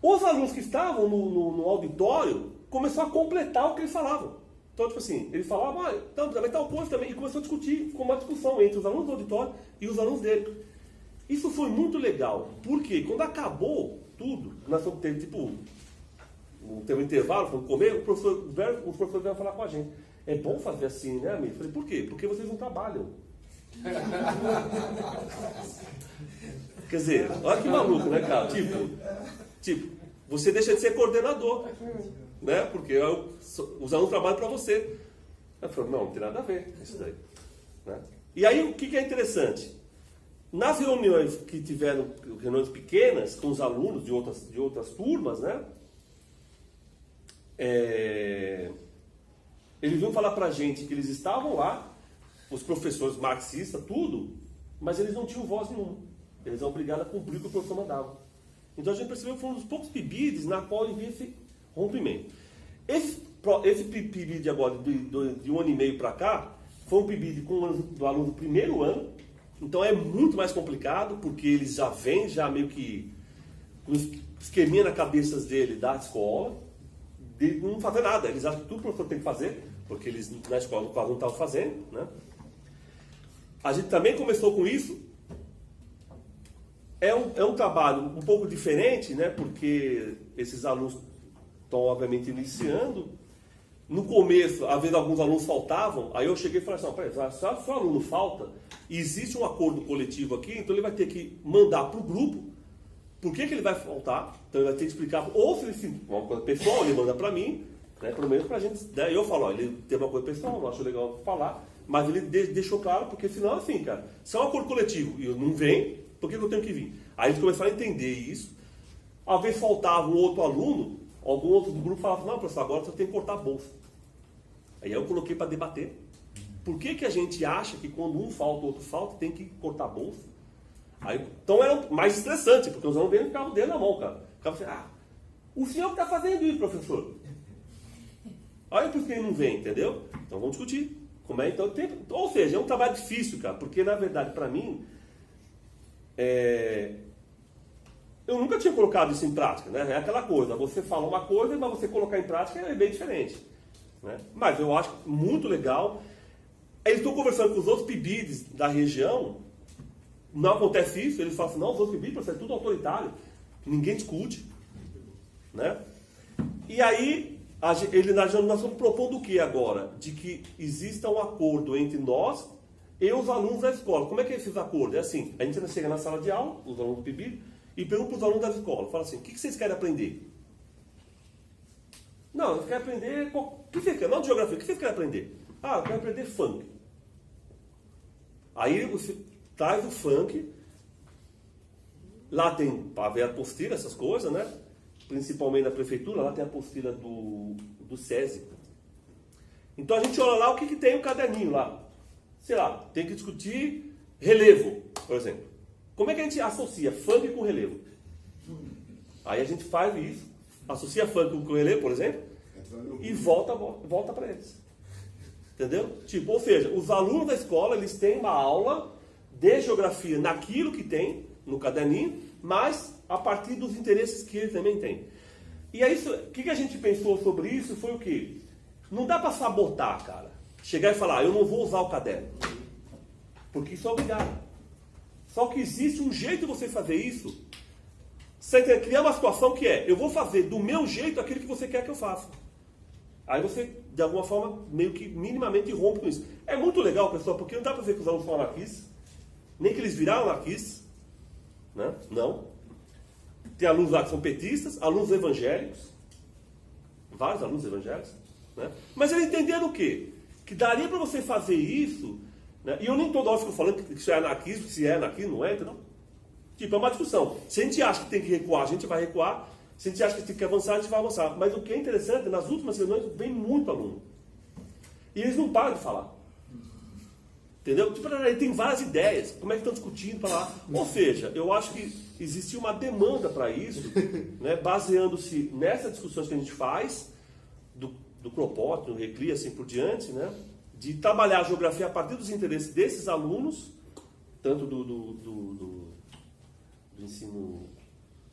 os alunos que estavam no auditório começaram a completar o que eles falavam. Então, tipo assim, ele falava, então, vai tal coisa também, e começou a discutir, ficou uma discussão entre os alunos do auditório e os alunos dele. Isso foi muito legal, porque quando acabou tudo, nós fomos ter, tipo, teve um intervalo, fomos comer, os professores vieram falar com a gente. É bom fazer assim, né, amigo? Eu falei, por quê? Porque vocês não trabalham. Quer dizer, olha que maluco, né, cara? Tipo, você deixa de ser coordenador. Né? Porque os alunos trabalham para você. Eu falei, não tem nada a ver isso daí. Né? E aí, o que é interessante? Nas reuniões que tiveram, reuniões pequenas, com os alunos de outras turmas, né? Eles vinham falar para a gente que eles estavam lá, os professores marxistas, tudo, mas eles não tinham voz nenhuma. Eles eram obrigados a cumprir o que o professor mandava. Então a gente percebeu que foi um dos poucos PIBIDs na qual havia esse rompimento. Esse PIBID agora, de 1 ano e meio para cá, foi um PIBID do aluno do primeiro ano. Então é muito mais complicado, porque eles já vêm meio que com esqueminha na cabeça dele da escola, de não fazer nada. Eles acham que tudo o professor tem que fazer, porque eles na escola quase não estavam fazendo, né? A gente também começou com isso. É um trabalho um pouco diferente, né? Porque esses alunos estão, obviamente, iniciando. No começo, às vezes, alguns alunos faltavam. Aí eu cheguei e falei assim, peraí, se o aluno falta, e existe um acordo coletivo aqui, então ele vai ter que mandar para o grupo por que ele vai faltar. Então ele vai ter que explicar, ou se ele uma coisa pessoal, ele manda para mim, né? Pelo menos para a gente. Daí eu falo, ó, ele teve uma coisa pessoal, não acho legal falar, mas ele deixou claro, porque senão, assim, cara, se é um acordo coletivo e eu não venho, por que eu tenho que vir? Aí eles começaram a entender isso. Às vezes faltava um outro aluno, algum outro do grupo falava, não, professor, agora você tem que cortar a bolsa. Aí eu coloquei para debater. Por que a gente acha que quando um falta, o outro falta, tem que cortar a bolsa? Aí, então era mais estressante, porque os alunos vêm e ficavam dentro da mão, cara. Ficavam assim, o senhor que está fazendo isso, professor. Aí por que ele não vem, entendeu? Então vamos discutir. Como é então? Ou seja, é um trabalho difícil, cara, porque na verdade, para mim, eu nunca tinha colocado isso em prática, né? É aquela coisa, você fala uma coisa, mas você colocar em prática é bem diferente, né? Mas eu acho muito legal. Eles estão conversando com os outros PIBIDs da região, não acontece isso, eles falam assim, não, os outros PIBIDs é tudo autoritário, ninguém discute, né? E aí, nós estamos propondo o que agora? De que exista um acordo entre nós e os alunos da escola. Como é que é esses acordos? É assim, a gente chega na sala de aula, os alunos do PIBID, e pergunta para os alunos da escola, fala assim, o que vocês querem aprender? Não, eu quero aprender, o que vocês querem? Não de geografia, o que vocês querem aprender? Eu quero aprender funk. Aí você traz o funk, lá tem para ver a apostila, essas coisas, né? Principalmente na prefeitura, lá tem a apostila do SESI. Então a gente olha lá o que tem o caderninho lá. Sei lá, tem que discutir relevo, por exemplo. Como é que a gente associa funk com relevo? Aí a gente faz isso, associa funk com relevo, por exemplo, e volta para eles. Entendeu? Tipo, ou seja, os alunos da escola, eles têm uma aula de geografia naquilo que tem no caderninho, mas a partir dos interesses que ele também tem. E aí, o que a gente pensou sobre isso foi o quê? Não dá para sabotar, cara. Chegar e falar, eu não vou usar o caderno. Porque isso é obrigado. Só que existe um jeito de você fazer isso. Você tem que criar uma situação que eu vou fazer do meu jeito aquilo que você quer que eu faça. Aí você, de alguma forma, meio que minimamente rompe com isso. É muito legal, pessoal, porque não dá para dizer que os alunos são anarquistas, nem que eles viraram anarquistas, né? Não. Tem alunos lá que são petistas, alunos evangélicos, vários alunos evangélicos, né? Mas eles entenderam o quê? Que daria para você fazer isso, né? E eu nem toda hora fico falando que isso é anarquismo, se é anarquismo, não é, entendeu? Tipo, é uma discussão. Se a gente acha que tem que recuar, a gente vai recuar. Se a gente acha que tem que avançar, a gente vai avançar. Mas o que é interessante, nas últimas reuniões, vem muito aluno. E eles não param de falar. Entendeu? Tipo, tem várias ideias. Como é que estão discutindo para lá? Ou seja, eu acho que existia uma demanda para isso, né, baseando-se nessas discussões que a gente faz, do Cropot, do Recli, assim por diante, né, de trabalhar a geografia a partir dos interesses desses alunos, tanto do ensino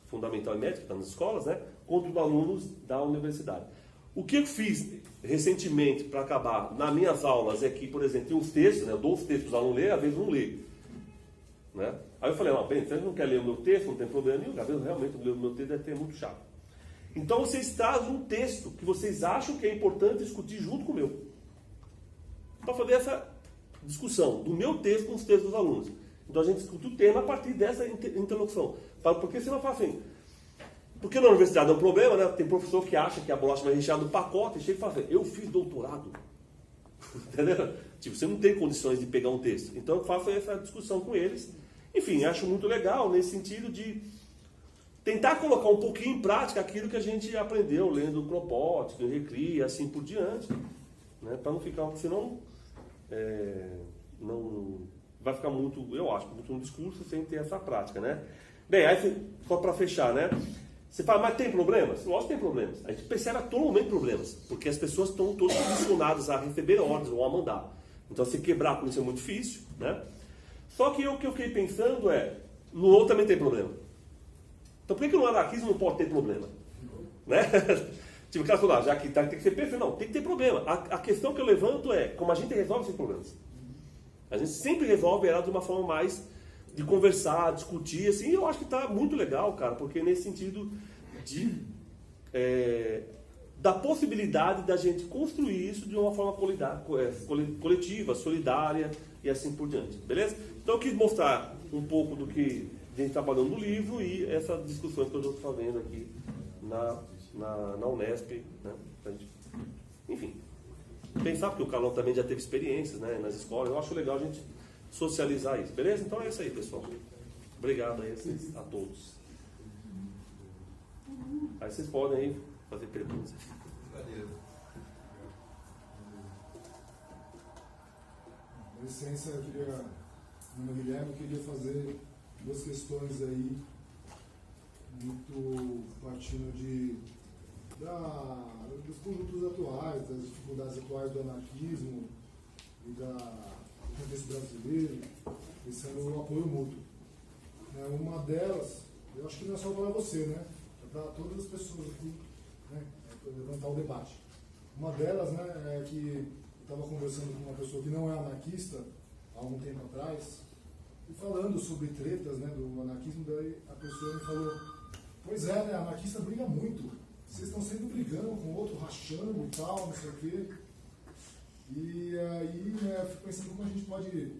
fundamental e médio, que está nas escolas, né, quanto dos alunos da universidade. O que eu fiz recentemente para acabar nas minhas aulas é que, por exemplo, tem uns textos, né, eu dou os textos para os alunos lerem, às vezes não lê. Né? Aí eu falei, bem, você não quer ler o meu texto, não tem problema nenhum, às vezes realmente ler o meu texto deve ter muito chato. Então vocês trazem um texto que vocês acham que é importante discutir junto com o meu. Para fazer essa discussão do meu texto com os textos dos alunos. Então a gente discute o tema a partir dessa interlocução. Porque senão fala assim, porque na universidade é um problema, né? Tem professor que acha que a bolacha vai rechear do pacote e chega e fala assim, eu fiz doutorado. Entendeu? Tipo, você não tem condições de pegar um texto. Então eu faço essa discussão com eles. Enfim, acho muito legal nesse sentido de tentar colocar um pouquinho em prática aquilo que a gente aprendeu lendo o Cropot, o Recli e assim por diante. Né? Para não ficar, senão não vai ficar muito, eu acho, muito um discurso sem ter essa prática, né? Bem, aí só para fechar, né? Você fala, mas tem problemas? Lógico que tem problemas. A gente percebe a todo momento problemas, porque as pessoas estão todas condicionadas a receber ordens ou a mandar. Então, se quebrar com isso é muito difícil, né? Só que o que eu fiquei pensando no outro também tem problema. Então, por que no anarquismo não pode ter problema? Né? Tipo, aquela coisa, já que tem que ser perfeito. Não, tem que ter problema. A questão que eu levanto é como a gente resolve esses problemas. A gente sempre resolve ela de uma forma mais de conversar, discutir, assim, e eu acho que está muito legal, cara, porque nesse sentido da possibilidade da gente construir isso de uma forma coletiva, solidária e assim por diante, beleza? Então eu quis mostrar um pouco do que a gente trabalhou no livro e essas discussões que eu estou fazendo aqui na Unesp, né? Pra gente, enfim, pensar, porque o Carlão também já teve experiências, né, nas escolas, eu acho legal a gente socializar isso, beleza? Então é isso aí, pessoal. Obrigado aí a todos. Aí vocês podem aí fazer perguntas. Valeu. Com licença, meu nome é Guilherme, eu queria fazer duas questões aí, muito partindo dos conjuntos atuais, das dificuldades atuais do anarquismo e do contexto brasileiro, pensando no apoio mútuo. Uma delas, eu acho que não é só para você, né? É para todas as pessoas aqui, né? Para levantar o debate. Uma delas, né, é que eu estava conversando com uma pessoa que não é anarquista há algum tempo atrás, e falando sobre tretas, né, do anarquismo, daí a pessoa me falou, pois é, né, anarquista briga muito, vocês estão sempre brigando com o outro, rachando e tal, não sei o quê. E aí, né, eu fico pensando como a gente pode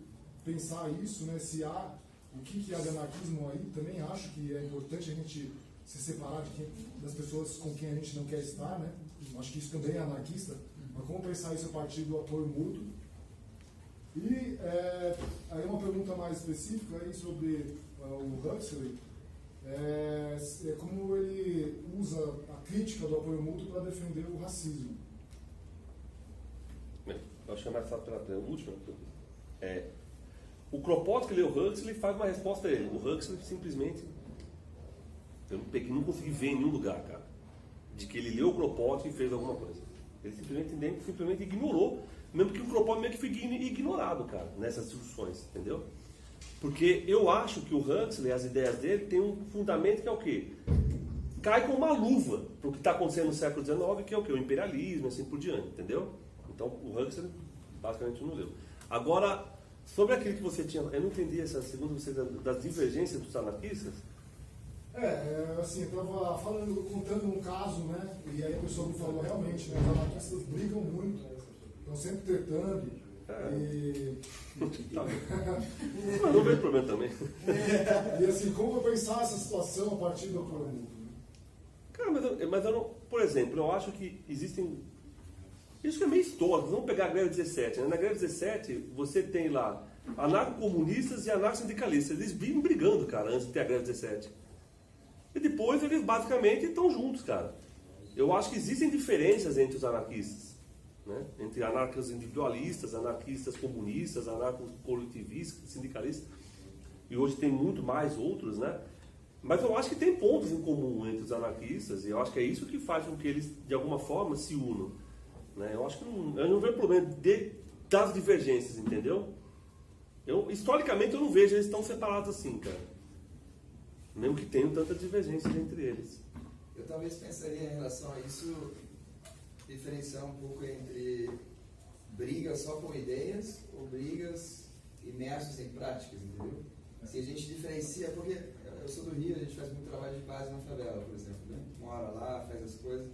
pensar isso, né, se há, o que há de anarquismo aí, também acho que é importante a gente se separar das pessoas com quem a gente não quer estar, né, acho que isso também é anarquista, mas como pensar isso a partir do apoio mútuo. E aí uma pergunta mais específica aí sobre o Huxley, como ele usa a crítica do apoio mútuo para defender o racismo. Bem, eu acho que é mais fácil pela última. O Kropotkin lê o Huxley e faz uma resposta a ele. O Huxley simplesmente, eu não consegui ver em nenhum lugar, cara, de que ele leu o Kropotkin e fez alguma coisa. Ele simplesmente ignorou, mesmo que o Kropotkin meio que foi ignorado, cara, nessas discussões, entendeu? Porque eu acho que o Huxley, as ideias dele, tem um fundamento que é o quê? Cai com uma luva para o que está acontecendo no século XIX, que é o quê? O imperialismo, assim por diante, entendeu? Então o Huxley basicamente não leu. Agora, sobre aquilo que você tinha, eu não entendi essa, segundo você, das divergências dos anarquistas. Assim, eu estava contando um caso, né, e aí a pessoa me falou, realmente, né, os anarquistas brigam muito, estão sempre tretando, Mas não vejo problema também. E assim, como eu pensar essa situação a partir do apoio mútuo? Cara, mas eu não, por exemplo, eu acho que existem, isso que é meio histórico, vamos pegar a greve 17, né? Na greve 17 você tem lá anarcocomunistas e anarco-sindicalistas, eles vivem brigando, cara, antes de ter a greve 17. E depois eles basicamente estão juntos, cara. Eu acho que existem diferenças entre os anarquistas, né? Entre anarcos individualistas, anarquistas comunistas, anarco-coletivistas, sindicalistas. E hoje tem muito mais outros, né? Mas eu acho que tem pontos em comum entre os anarquistas, e eu acho que é isso que faz com que eles, de alguma forma, se unam, né? Eu acho que eu não vejo problema das divergências, entendeu? Historicamente, eu não vejo eles tão separados assim, cara. Mesmo que tenham tantas divergências entre eles. Eu talvez pensaria em relação a isso, diferenciar um pouco entre brigas só com ideias ou brigas imersos em práticas, entendeu? Se a gente diferencia, porque eu sou do Rio, a gente faz muito trabalho de base na favela, por exemplo, né? Mora lá, faz as coisas,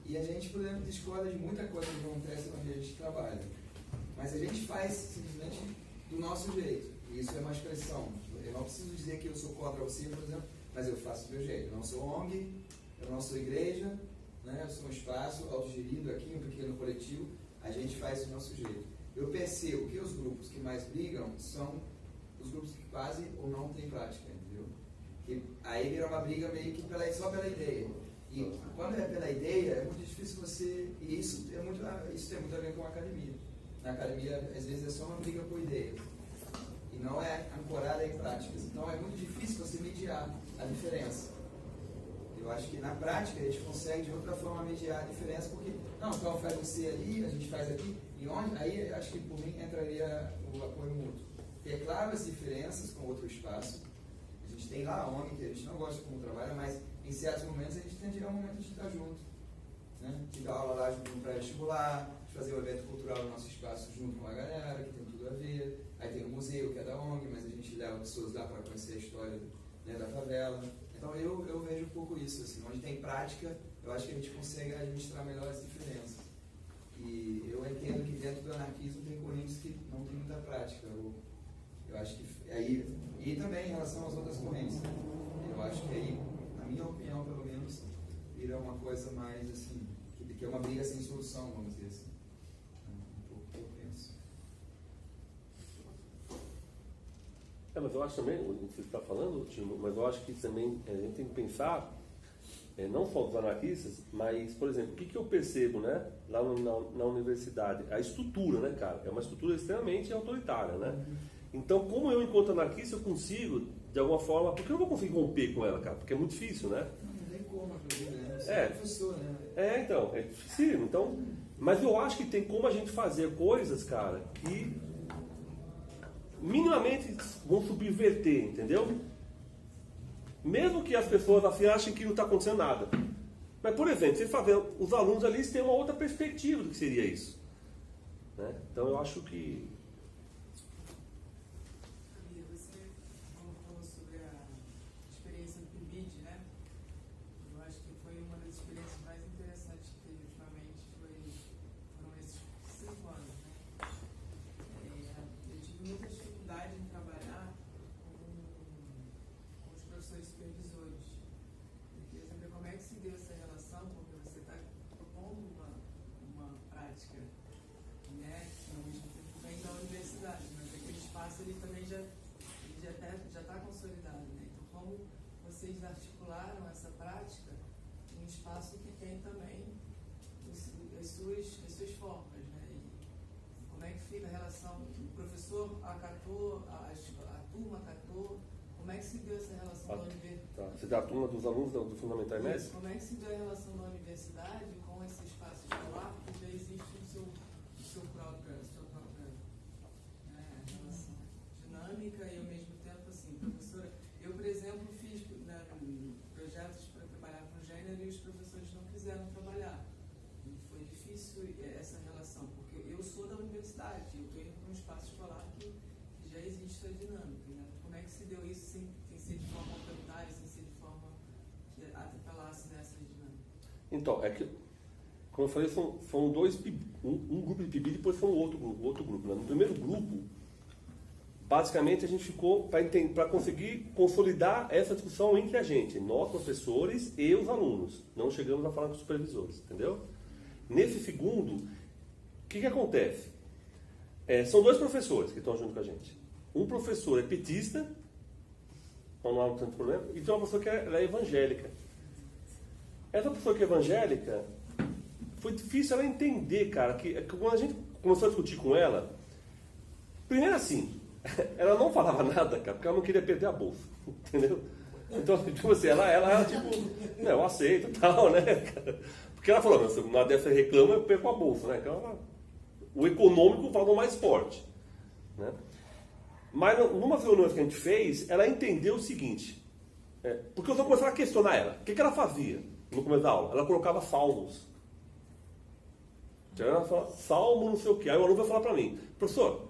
e a gente, por exemplo, discorda de muita coisa que acontece onde a gente trabalha, mas a gente faz simplesmente do nosso jeito, e isso é uma expressão. Eu não preciso dizer que eu sou contra você, por exemplo, mas eu faço do meu jeito. Eu não sou ONG, eu não sou igreja, né? Eu sou um espaço autogerido aqui, um pequeno coletivo, a gente faz do nosso jeito. Eu percebo que os grupos que mais brigam são os grupos que quase ou não têm prática, entendeu? Que aí vira uma briga meio que só pela ideia. E quando é pela ideia, é muito difícil você... E isso tem muito a ver com a academia. na academia, às vezes é só uma briga por ideias. E não é ancorada em práticas. Então é muito difícil você mediar a diferença. Eu acho que na prática a gente consegue de outra forma mediar a diferença, porque, não, então faz você ali, a gente faz aqui, e onde? Aí acho que por mim entraria o apoio mútuo. Ter claro as diferenças com outro espaço. A gente tem lá a ONG, que a gente não gosta de como trabalha, mas em certos momentos a gente tem que tirar um momento de estar junto. Né? De dar aula lá junto no pré-vestibular, de fazer o evento cultural no nosso espaço junto com a galera, que tem tudo a ver. Aí tem o museu, que é da ONG, mas a gente leva pessoas lá para conhecer a história, né, da favela. Então eu vejo um pouco isso, assim, onde tem prática, eu acho que a gente consegue administrar melhor as diferenças. E eu entendo que dentro do anarquismo tem correntes que não tem muita prática. Eu acho que aí, e também em relação às outras correntes, eu acho que aí, na minha opinião pelo menos, vira uma coisa mais assim, que é uma briga sem solução, vamos dizer assim. Um pouco que eu penso. Mas eu acho também, o que você está falando, Timo, mas eu acho que também a gente tem que pensar, não só dos anarquistas, mas, por exemplo, o que eu percebo, né, lá na universidade? A estrutura, né, cara? É uma estrutura extremamente autoritária, né? Então, como eu, enquanto anarquista, eu consigo, de alguma forma, porque eu não vou conseguir romper com ela, cara, porque é muito difícil, né? Não tem como, né? Você é professor, né? Então, é difícil. Então, mas eu acho que tem como a gente fazer coisas, cara, que minimamente vão subverter, entendeu? Mesmo que as pessoas assim achem que não está acontecendo nada. Mas, por exemplo, você fazer, os alunos ali têm uma outra perspectiva do que seria isso. Né? Então, eu acho que... Você comentou sobre a experiência do PIBID, né? Eu acho que foi uma das experiências mais interessantes que teve ultimamente, foram esses 5 anos, né? Eu tive muita dificuldade em trabalhar com os professores supervisores. Eu queria saber como é que se deu essa relação, porque você está propondo uma prática, né, que vem da universidade, mas aquele espaço ele também já está consolidado, né? Então, como vocês articularam essa prática em um espaço que tem também as suas formas, né? E como é que fica a relação? O professor acatou, a turma acatou, como é que se deu essa relação da universidade? Tá. Você dá a turma dos alunos do Fundamental e Médio? Como é que se deu a relação da universidade com esse espaço escolar, porque já existe o seu própria relação dinâmica e ao mesmo tempo, assim, professora, eu, por exemplo, fiz projetos para trabalhar com gênero e os professores não quiseram trabalhar. E foi difícil essa relação, porque eu sou da universidade, eu estou indo para um espaço escolar que já existe a dinâmica, né? Como é que se deu isso sem ser de forma autoritária, sem ser de forma que atropelasse nessa dinâmica? Então, é que, como eu falei, foram dois, um grupo de PIB e depois foi um outro grupo. Né? No primeiro grupo, basicamente a gente ficou para conseguir consolidar essa discussão entre a gente, nós professores e os alunos. Não chegamos a falar com os supervisores, entendeu? Nesse segundo, o que acontece? São 2 professores que estão junto com a gente. Um professor é petista, então não há tanto problema, e tem uma pessoa que ela é evangélica. Essa pessoa que é evangélica, foi difícil ela entender, cara, que quando a gente começou a discutir com ela, primeiro assim, ela não falava nada, cara, porque ela não queria perder a bolsa, entendeu? Então, tipo assim, ela era tipo, não, eu aceito e tal, né, cara? Porque ela falou, se uma dessa reclama, eu perco a bolsa, né? Então, o econômico falou mais forte, né? Mas numa reunião que a gente fez, ela entendeu o seguinte, porque eu só começava a questionar ela. O que ela fazia no começo da aula? Ela colocava salmos. Ela falava, salmo não sei o que. Aí o aluno vai falar para mim, professor,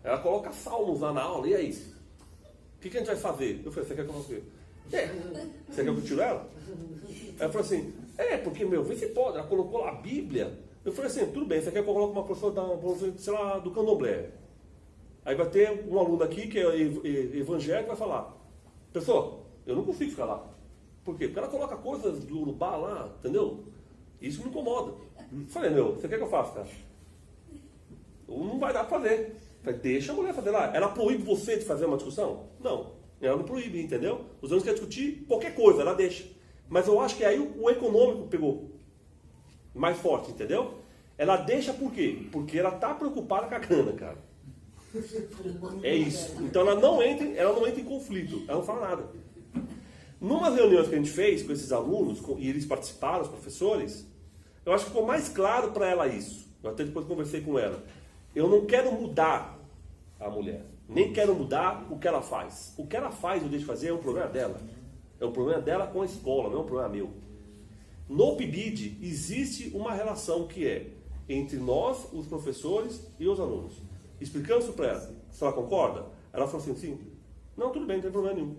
ela coloca salmos lá na aula, e aí? O que a gente vai fazer? Eu falei, você quer que eu faça o quê? Você quer que eu tire ela? Ela falou assim, porque, vê se pode. Ela colocou lá a Bíblia. Eu falei assim, tudo bem, você quer que eu coloque uma professora sei lá, do candomblé? Aí vai ter um aluno aqui que é evangélico que vai falar, professor, eu não consigo ficar lá. Por quê? Porque ela coloca coisas do Urubá lá, entendeu? Isso me incomoda. Eu falei, você quer que eu faça, cara? Não vai dar para fazer. Eu falei, deixa a mulher fazer lá. Ela proíbe você de fazer uma discussão? Não. Ela não proíbe, entendeu? Os alunos querem discutir qualquer coisa, ela deixa. Mas eu acho que aí o econômico pegou mais forte, entendeu? Ela deixa por quê? Porque ela está preocupada com a grana, cara. É isso. Então ela não entra em conflito, ela não fala nada. Numa reunião que a gente fez com esses alunos, e eles participaram, os professores, eu acho que ficou mais claro para ela isso. Eu até depois conversei com ela. Eu não quero mudar a mulher, nem quero mudar o que ela faz. O que ela faz ou deixa de fazer é um problema dela. É um problema dela com a escola, não é um problema meu. No PIBID existe uma relação que é entre nós, os professores e os alunos. Explicando isso para ela, se ela concorda, ela falou assim, sim, não, tudo bem, não tem problema nenhum.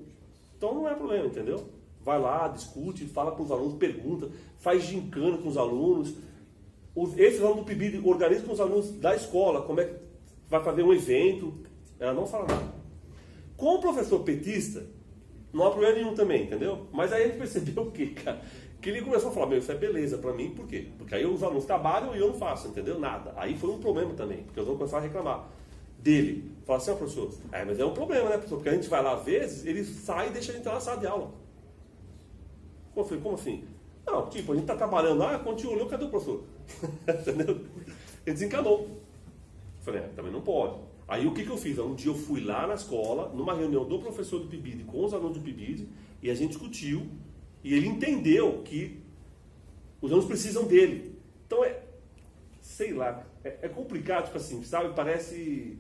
Então não é problema, entendeu? Vai lá, discute, fala para os alunos, pergunta, faz gincana com os alunos. Esses alunos do PIBID organizam com os alunos da escola, como é que vai fazer um evento. Ela não fala nada. Com o professor petista, não há problema nenhum também, entendeu? Mas aí a gente percebeu o quê, cara? Que ele começou a falar, meu, isso é beleza pra mim, por quê? Porque aí os alunos trabalham e eu não faço, entendeu? Nada. Aí foi um problema também, porque os alunos começaram a reclamar dele. Fala assim, ó, professor, mas é um problema, né, professor? Porque a gente vai lá, às vezes, ele sai e deixa a gente na sala de aula. Eu falei, como assim? Não, tipo, a gente tá trabalhando lá, quando te olhou, cadê o professor? Entendeu? Ele desencanou. Eu falei, também não pode. Aí o que eu fiz? Um dia eu fui lá na escola, numa reunião do professor do PIBID com os alunos do PIBID, e a gente discutiu, e ele entendeu que os alunos precisam dele. Então sei lá, é complicado, tipo assim, sabe? Parece,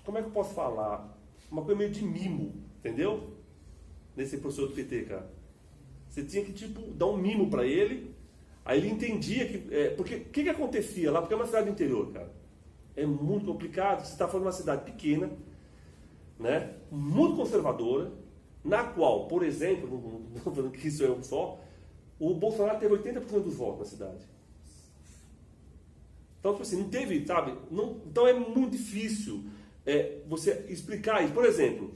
como é que eu posso falar? Uma coisa meio de mimo, entendeu? Nesse professor do PT, cara. Você tinha que, tipo, dar um mimo pra ele, aí ele entendia que... porque o que acontecia lá? Porque é uma cidade do interior, cara. É muito complicado, você está falando de uma cidade pequena, né? Muito conservadora, na qual, por exemplo, não estou falando que isso é um só, o Bolsonaro teve 80% dos votos na cidade. Então, tipo assim, não teve, sabe? Não, então é muito difícil você explicar isso. Por exemplo,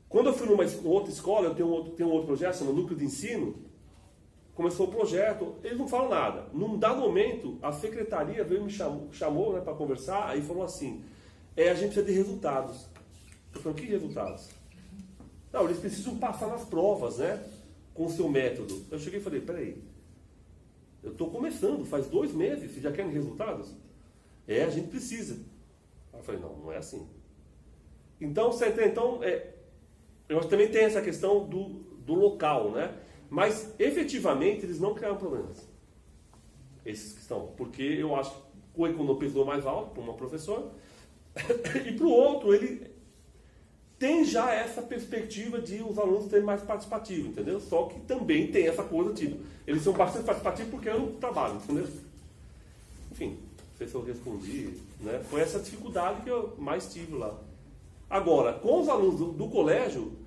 quando eu fui numa outra escola, eu tenho um outro projeto, chama Núcleo de Ensino, começou o projeto, eles não falam nada. Num dado momento, a secretaria veio me chamou, né, para conversar, aí falou assim, a gente precisa de resultados. Eu falei, que resultados? Não, eles precisam passar nas provas, né? Com o seu método. Eu cheguei e falei, peraí, eu estou começando, faz 2 meses, vocês já querem resultados? A gente precisa. Aí eu falei, não é assim. Então, eu acho que também tem essa questão do local, né? Mas, efetivamente, eles não criaram problemas. Esses que estão. Porque eu acho que o econômico pesou mais alto para uma professora, e para o outro, ele tem já essa perspectiva de os alunos terem mais participativo, entendeu? Só que também tem essa coisa, tipo, eles são bastante participativos porque eu não trabalho, entendeu? Enfim, não sei se eu respondi, né? Foi essa dificuldade que eu mais tive lá. Agora, com os alunos do colégio,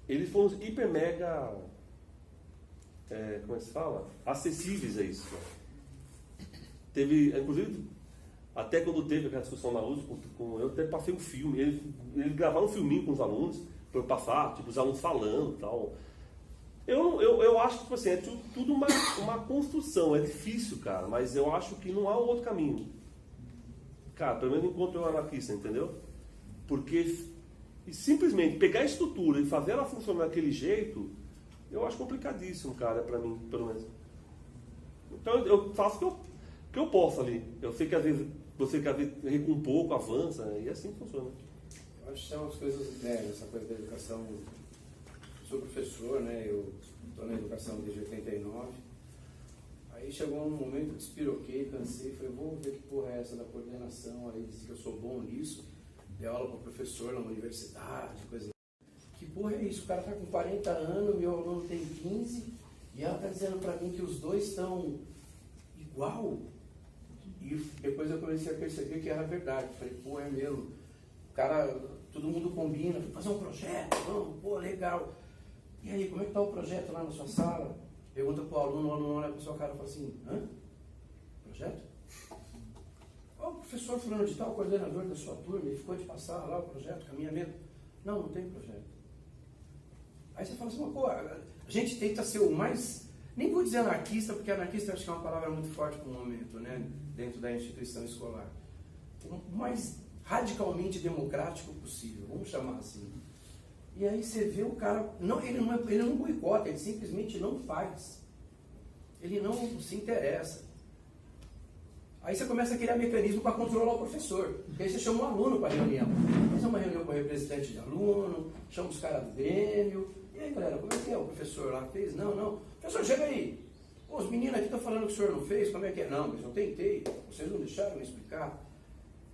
eles foram hiper mega, como é que se fala? Acessíveis a isso. Né? Teve, inclusive, até quando teve aquela discussão na USP, eu até passei um filme, eles gravaram um filminho com os alunos, para eu passar, tipo, os alunos falando e tal. Eu acho que, tipo assim, é tudo uma construção, é difícil, cara, mas eu acho que não há outro caminho. Cara, pelo menos enquanto eu anarquista, entendeu? Porque simplesmente pegar a estrutura e fazer ela funcionar daquele jeito, eu acho complicadíssimo, cara, pra mim, pelo menos. Então eu faço o que eu posso ali. Eu sei que às vezes você quer recua um pouco, avança, e assim funciona. Eu acho que são as coisas, essa coisa da educação. Eu sou professor, né? Eu estou na educação desde 89. Aí chegou um momento que eu despiroquei, cansei, falei, vou ver que porra é essa da coordenação, aí disse que eu sou bom nisso. Dei aula para professor numa universidade, coisa. Que porra é isso? O cara tá com 40 anos, meu aluno tem 15, e ela tá dizendo para mim que os dois estão igual. E depois eu comecei a perceber que era verdade. Falei, pô, é mesmo. O cara, todo mundo combina, fazer um projeto, vamos, pô, legal. E aí, como é que tá o projeto lá na sua sala? Pergunta pro aluno, o aluno olha pra sua cara e fala assim, hã? Projeto? O professor fulano de tal, coordenador da sua turma, ele ficou de passar lá o projeto, caminhamento. Não tem projeto. Aí você fala assim, pô, a gente tenta ser o mais, nem vou dizer anarquista, porque anarquista acho que é uma palavra muito forte para o momento, né, dentro da instituição escolar. O mais radicalmente democrático possível, vamos chamar assim. E aí você vê o cara, ele não boicota, ele simplesmente não faz. Ele não se interessa. Aí você começa a criar mecanismo para controlar o professor. Porque aí você chama um aluno para reunião. Faz uma reunião com o representante de aluno, chama os caras do Grêmio. E aí, galera, como é que é? O professor lá fez? Não. Professor, chega aí. Pô, os meninos aqui estão falando que o senhor não fez, como é que é? Não, mas eu tentei. Vocês não deixaram eu explicar.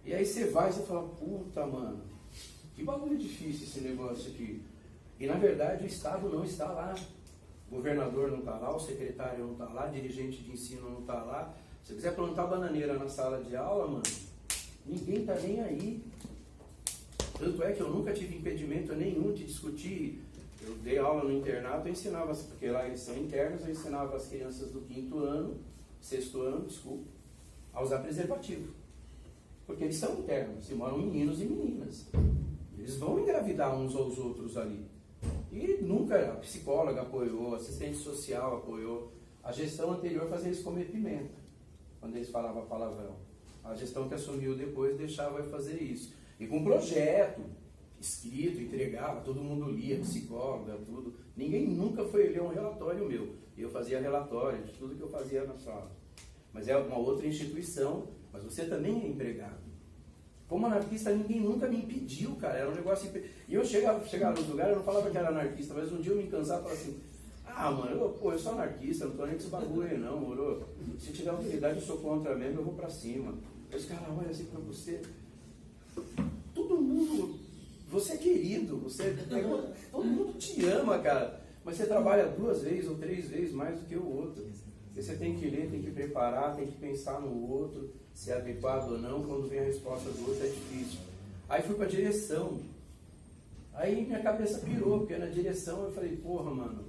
E aí você vai e você fala, puta, mano, que bagulho difícil esse negócio aqui. E na verdade o Estado não está lá. O governador não está lá, o secretário não está lá, dirigente de ensino não está lá. Se você quiser plantar bananeira na sala de aula, mano, ninguém está nem aí. Tanto é que eu nunca tive impedimento nenhum de discutir. Eu dei aula no internato, eu ensinava, porque lá eles são internos, eu ensinava as crianças do 6º ano, a usar preservativo. Porque eles são internos, e moram meninos e meninas. Eles vão engravidar uns aos outros ali. E nunca a psicóloga apoiou, a assistente social apoiou. A gestão anterior fazia eles comer pimenta, quando eles falavam palavrão. A gestão que assumiu depois deixava eu fazer isso. E com projeto, escrito, entregava, todo mundo lia, psicóloga, tudo. Ninguém nunca foi ler um relatório meu. Eu fazia relatório de tudo que eu fazia na sala. Mas é uma outra instituição, mas você também é empregado. Como anarquista, ninguém nunca me impediu, cara. Era um negócio... E eu chegava nos lugares, eu não falava que era anarquista, mas um dia eu me cansava e falava assim, mano, eu sou anarquista, não tô nem com esse bagulho aí não, moro. Se tiver autoridade, eu sou contra mesmo, eu vou pra cima. Aí os caras olham assim pra você. Todo mundo... Você é querido, todo mundo te ama, cara. Mas você trabalha 2 vezes ou 3 vezes mais do que o outro. Você tem que ler, tem que preparar, tem que pensar no outro, se é adequado ou não. Quando vem a resposta do outro é difícil. Aí fui para a direção. Aí minha cabeça pirou, porque na direção eu falei, porra, mano.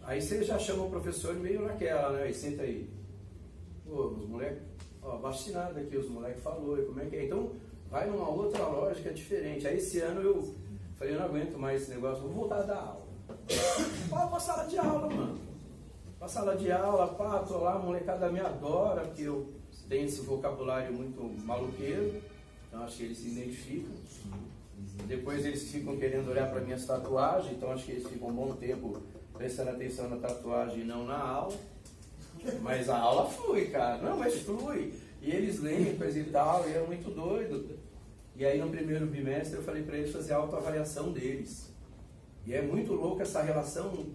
Aí você já chama o professor meio naquela, né? Aí senta aí. Pô, os moleques, vacinado aqui, os moleques falou, como é que é? Então, vai numa outra lógica diferente. Aí esse ano eu falei, eu não aguento mais esse negócio, vou voltar a dar aula. Fala pra sala de aula, mano. Pra sala de aula, tô lá, a molecada me adora, porque eu tenho esse vocabulário muito maluqueiro, então acho que eles se identificam. Depois eles ficam querendo olhar para minhas tatuagens, então acho que eles ficam um bom tempo prestando atenção na tatuagem e não na aula. Mas a aula flui, cara. Não, mas flui. E eles leem coisa e tal, e é muito doido. E aí no primeiro bimestre eu falei para eles fazer a autoavaliação deles. E é muito louco essa relação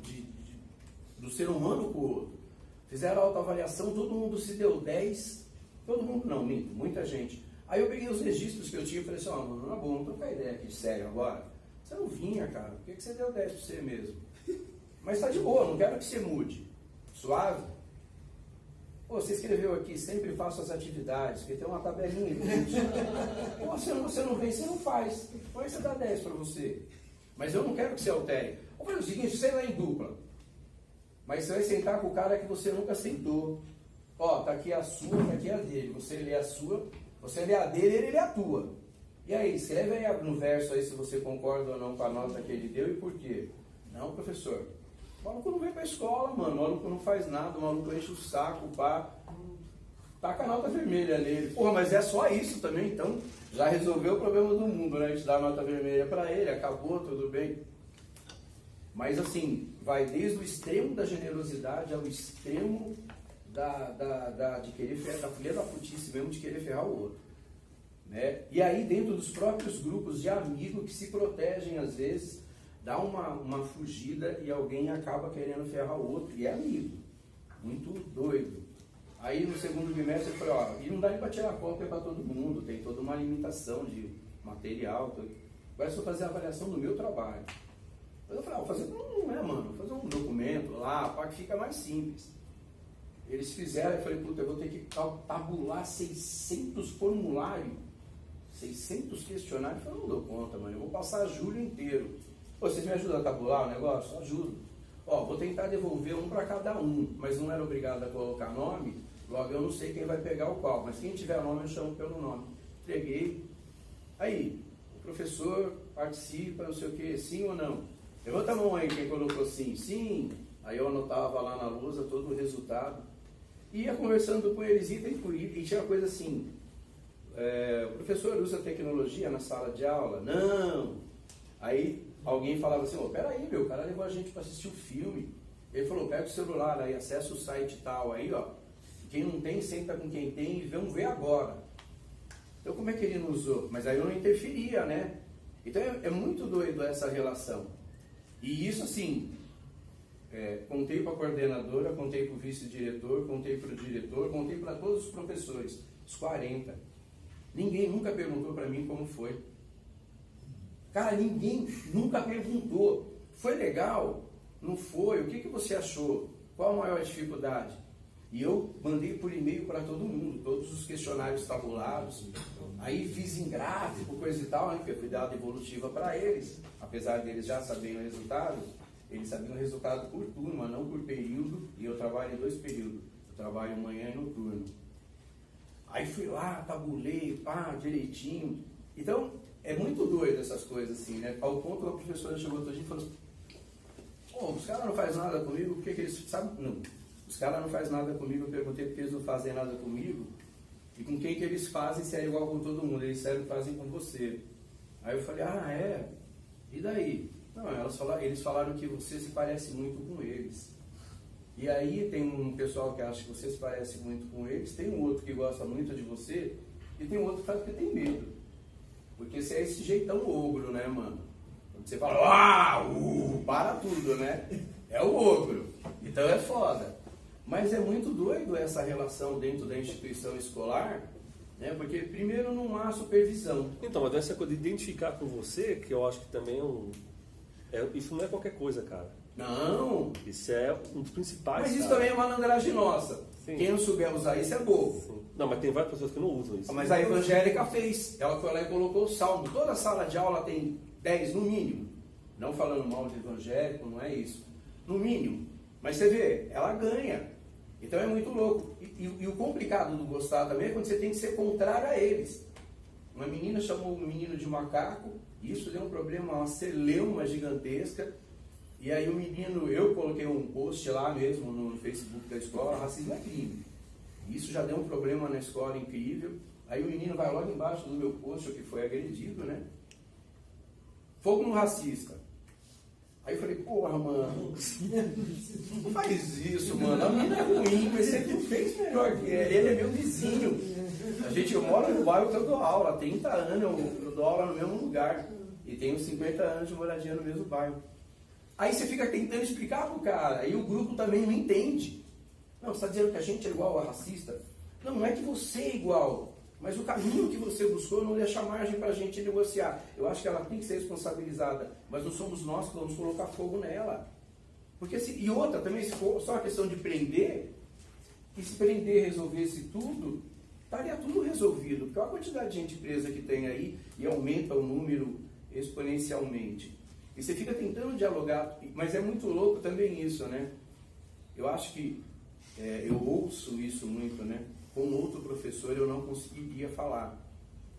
do ser humano com o outro. Fizeram a autoavaliação, todo mundo se deu 10. Todo mundo não, minto, muita gente. Aí eu peguei os registros que eu tinha e falei assim, mano, não é bom, não tô com a ideia aqui de sério agora. Você não vinha, cara, por que você deu 10 pra você mesmo? Mas tá de boa, não quero que você mude. Suave. Pô, você escreveu aqui, sempre faço as atividades, porque tem uma tabelinha. Pô, se você não vem, você não faz. Depois você dá 10 para você. Mas eu não quero que você altere. Eu falei o seguinte, você vai em dupla. Mas você vai sentar com o cara que você nunca sentou. Tá aqui a sua, tá aqui a dele. Você lê a sua, você lê a dele, ele lê a tua. E aí, escreve aí no verso aí se você concorda ou não com a nota que ele deu e por quê. Não, professor. O maluco não vem pra escola, mano. O maluco não faz nada, o maluco enche o saco, pá. Taca a nota vermelha nele. Porra, mas é só isso também, então já resolveu o problema do mundo, né? A gente dá a nota vermelha pra ele, acabou, tudo bem. Mas assim, vai desde o extremo da generosidade ao extremo de querer ferrar, da filha da putice mesmo, de querer ferrar o outro. Né? E aí dentro dos próprios grupos de amigos que se protegem às vezes, dá uma fugida e alguém acaba querendo ferrar o outro, e é amigo. Muito doido. Aí no segundo bimestre eu falei, e não dá nem para tirar cópia para todo mundo, tem toda uma limitação de material. Tudo. Agora é só fazer a avaliação do meu trabalho. Mas eu falei, fazer não é, mano, fazer um documento lá, para que fica mais simples. Eles fizeram, eu falei, puta, eu vou ter que tabular 600 formulários, 600 questionários. Eu falei, não dou conta, mano, eu vou passar julho inteiro. Pô, vocês me ajudam a tabular o negócio? Ajudo. Vou tentar devolver um para cada um, mas não era obrigado a colocar nome, logo eu não sei quem vai pegar o qual, mas quem tiver nome eu chamo pelo nome. Entreguei. Aí, o professor participa, não sei o que, sim ou não? Levanta a mão aí quem colocou sim. Sim. Aí eu anotava lá na lousa todo o resultado. Ia conversando com eles, item por item, e tinha coisa assim, o professor usa tecnologia na sala de aula? Não. Aí alguém falava assim, peraí, o cara levou a gente para assistir o filme. Ele falou, pega o celular aí, acessa o site tal, aí Quem não tem, senta com quem tem e vamos ver agora. Então como é que ele não usou? Mas aí eu não interferia, né? Então é muito doido essa relação. E isso assim, contei para a coordenadora, contei para o vice-diretor, contei para o diretor, contei para todos os professores, os 40. Ninguém nunca perguntou para mim como foi. Cara, ninguém nunca perguntou. Foi legal? Não foi? O que você achou? Qual a maior dificuldade? E eu mandei por e-mail para todo mundo, todos os questionários tabulados. Aí fiz em gráfico, coisa e tal, né? Porque eu fui dado evolutiva para eles. Apesar deles já saberem o resultado, eles sabiam o resultado por turma, não por período. E eu trabalho em 2 períodos. Eu trabalho manhã e noturno. Aí fui lá, tabulei, pá, direitinho. Então, é muito doido essas coisas assim, né? Ao ponto que a professora chegou outro dia e falou assim, os caras não fazem nada comigo, por que eles... Sabe? Não. Os caras não fazem nada comigo, eu perguntei por que eles não fazem nada comigo. E com quem que eles fazem se é igual com todo mundo, eles sério fazem com você. Aí eu falei, e daí? Não, eles falaram que você se parece muito com eles. E aí tem um pessoal que acha que você se parece muito com eles, tem um outro que gosta muito de você, e tem um outro que fala que tem medo. Porque você é esse jeitão ogro, né, mano? Quando você fala, para tudo, né? É o ogro. Então é foda. Mas é muito doido essa relação dentro da instituição escolar, né? Porque primeiro não há supervisão. Então, mas essa coisa de identificar com você, que eu acho que também isso não é qualquer coisa, cara. Não. Isso é um dos principais. Mas isso cara. também é uma malandragem nossa. Sim. Quem não souber usar isso é bobo. Sim. Não, mas tem várias pessoas que não usam isso. Mas a evangélica fez. Ela foi lá e colocou o salmo. Toda sala de aula tem 10 no mínimo. Não falando mal de evangélico, não é isso. No mínimo. Mas você vê, ela ganha. Então é muito louco. E o complicado do gostar também é quando você tem que ser contrário a eles. Uma menina chamou um menino de macaco, e isso deu um problema, uma celeuma gigantesca. E aí o menino, eu coloquei um post lá mesmo no Facebook da escola, racismo é crime. Isso já deu um problema na escola incrível. Aí o menino vai logo embaixo do meu post, o que foi agredido, né? Fogo no racista. Aí eu falei, porra, mano, não faz isso, mano. A menina é ruim, mas você não fez melhor que ele. Ele é meu vizinho. Eu moro no bairro que eu dou aula. Há 30 anos eu dou aula no mesmo lugar. E tenho 50 anos de moradia no mesmo bairro. Aí você fica tentando explicar pro cara. E o grupo também não entende. Não, você está dizendo que a gente é igual a racista? Não, não é que você é igual. Mas o caminho que você buscou não deixa margem para a gente negociar. Eu acho que ela tem que ser responsabilizada, mas não somos nós que vamos colocar fogo nela. Porque e outra, também se for só a questão de prender, e se prender resolvesse tudo, estaria tudo resolvido. Porque olha a quantidade de gente presa que tem aí e aumenta o número exponencialmente. E você fica tentando dialogar, mas é muito louco também isso, né? Eu acho que, eu ouço isso muito, né? Com outro professor eu não conseguiria falar.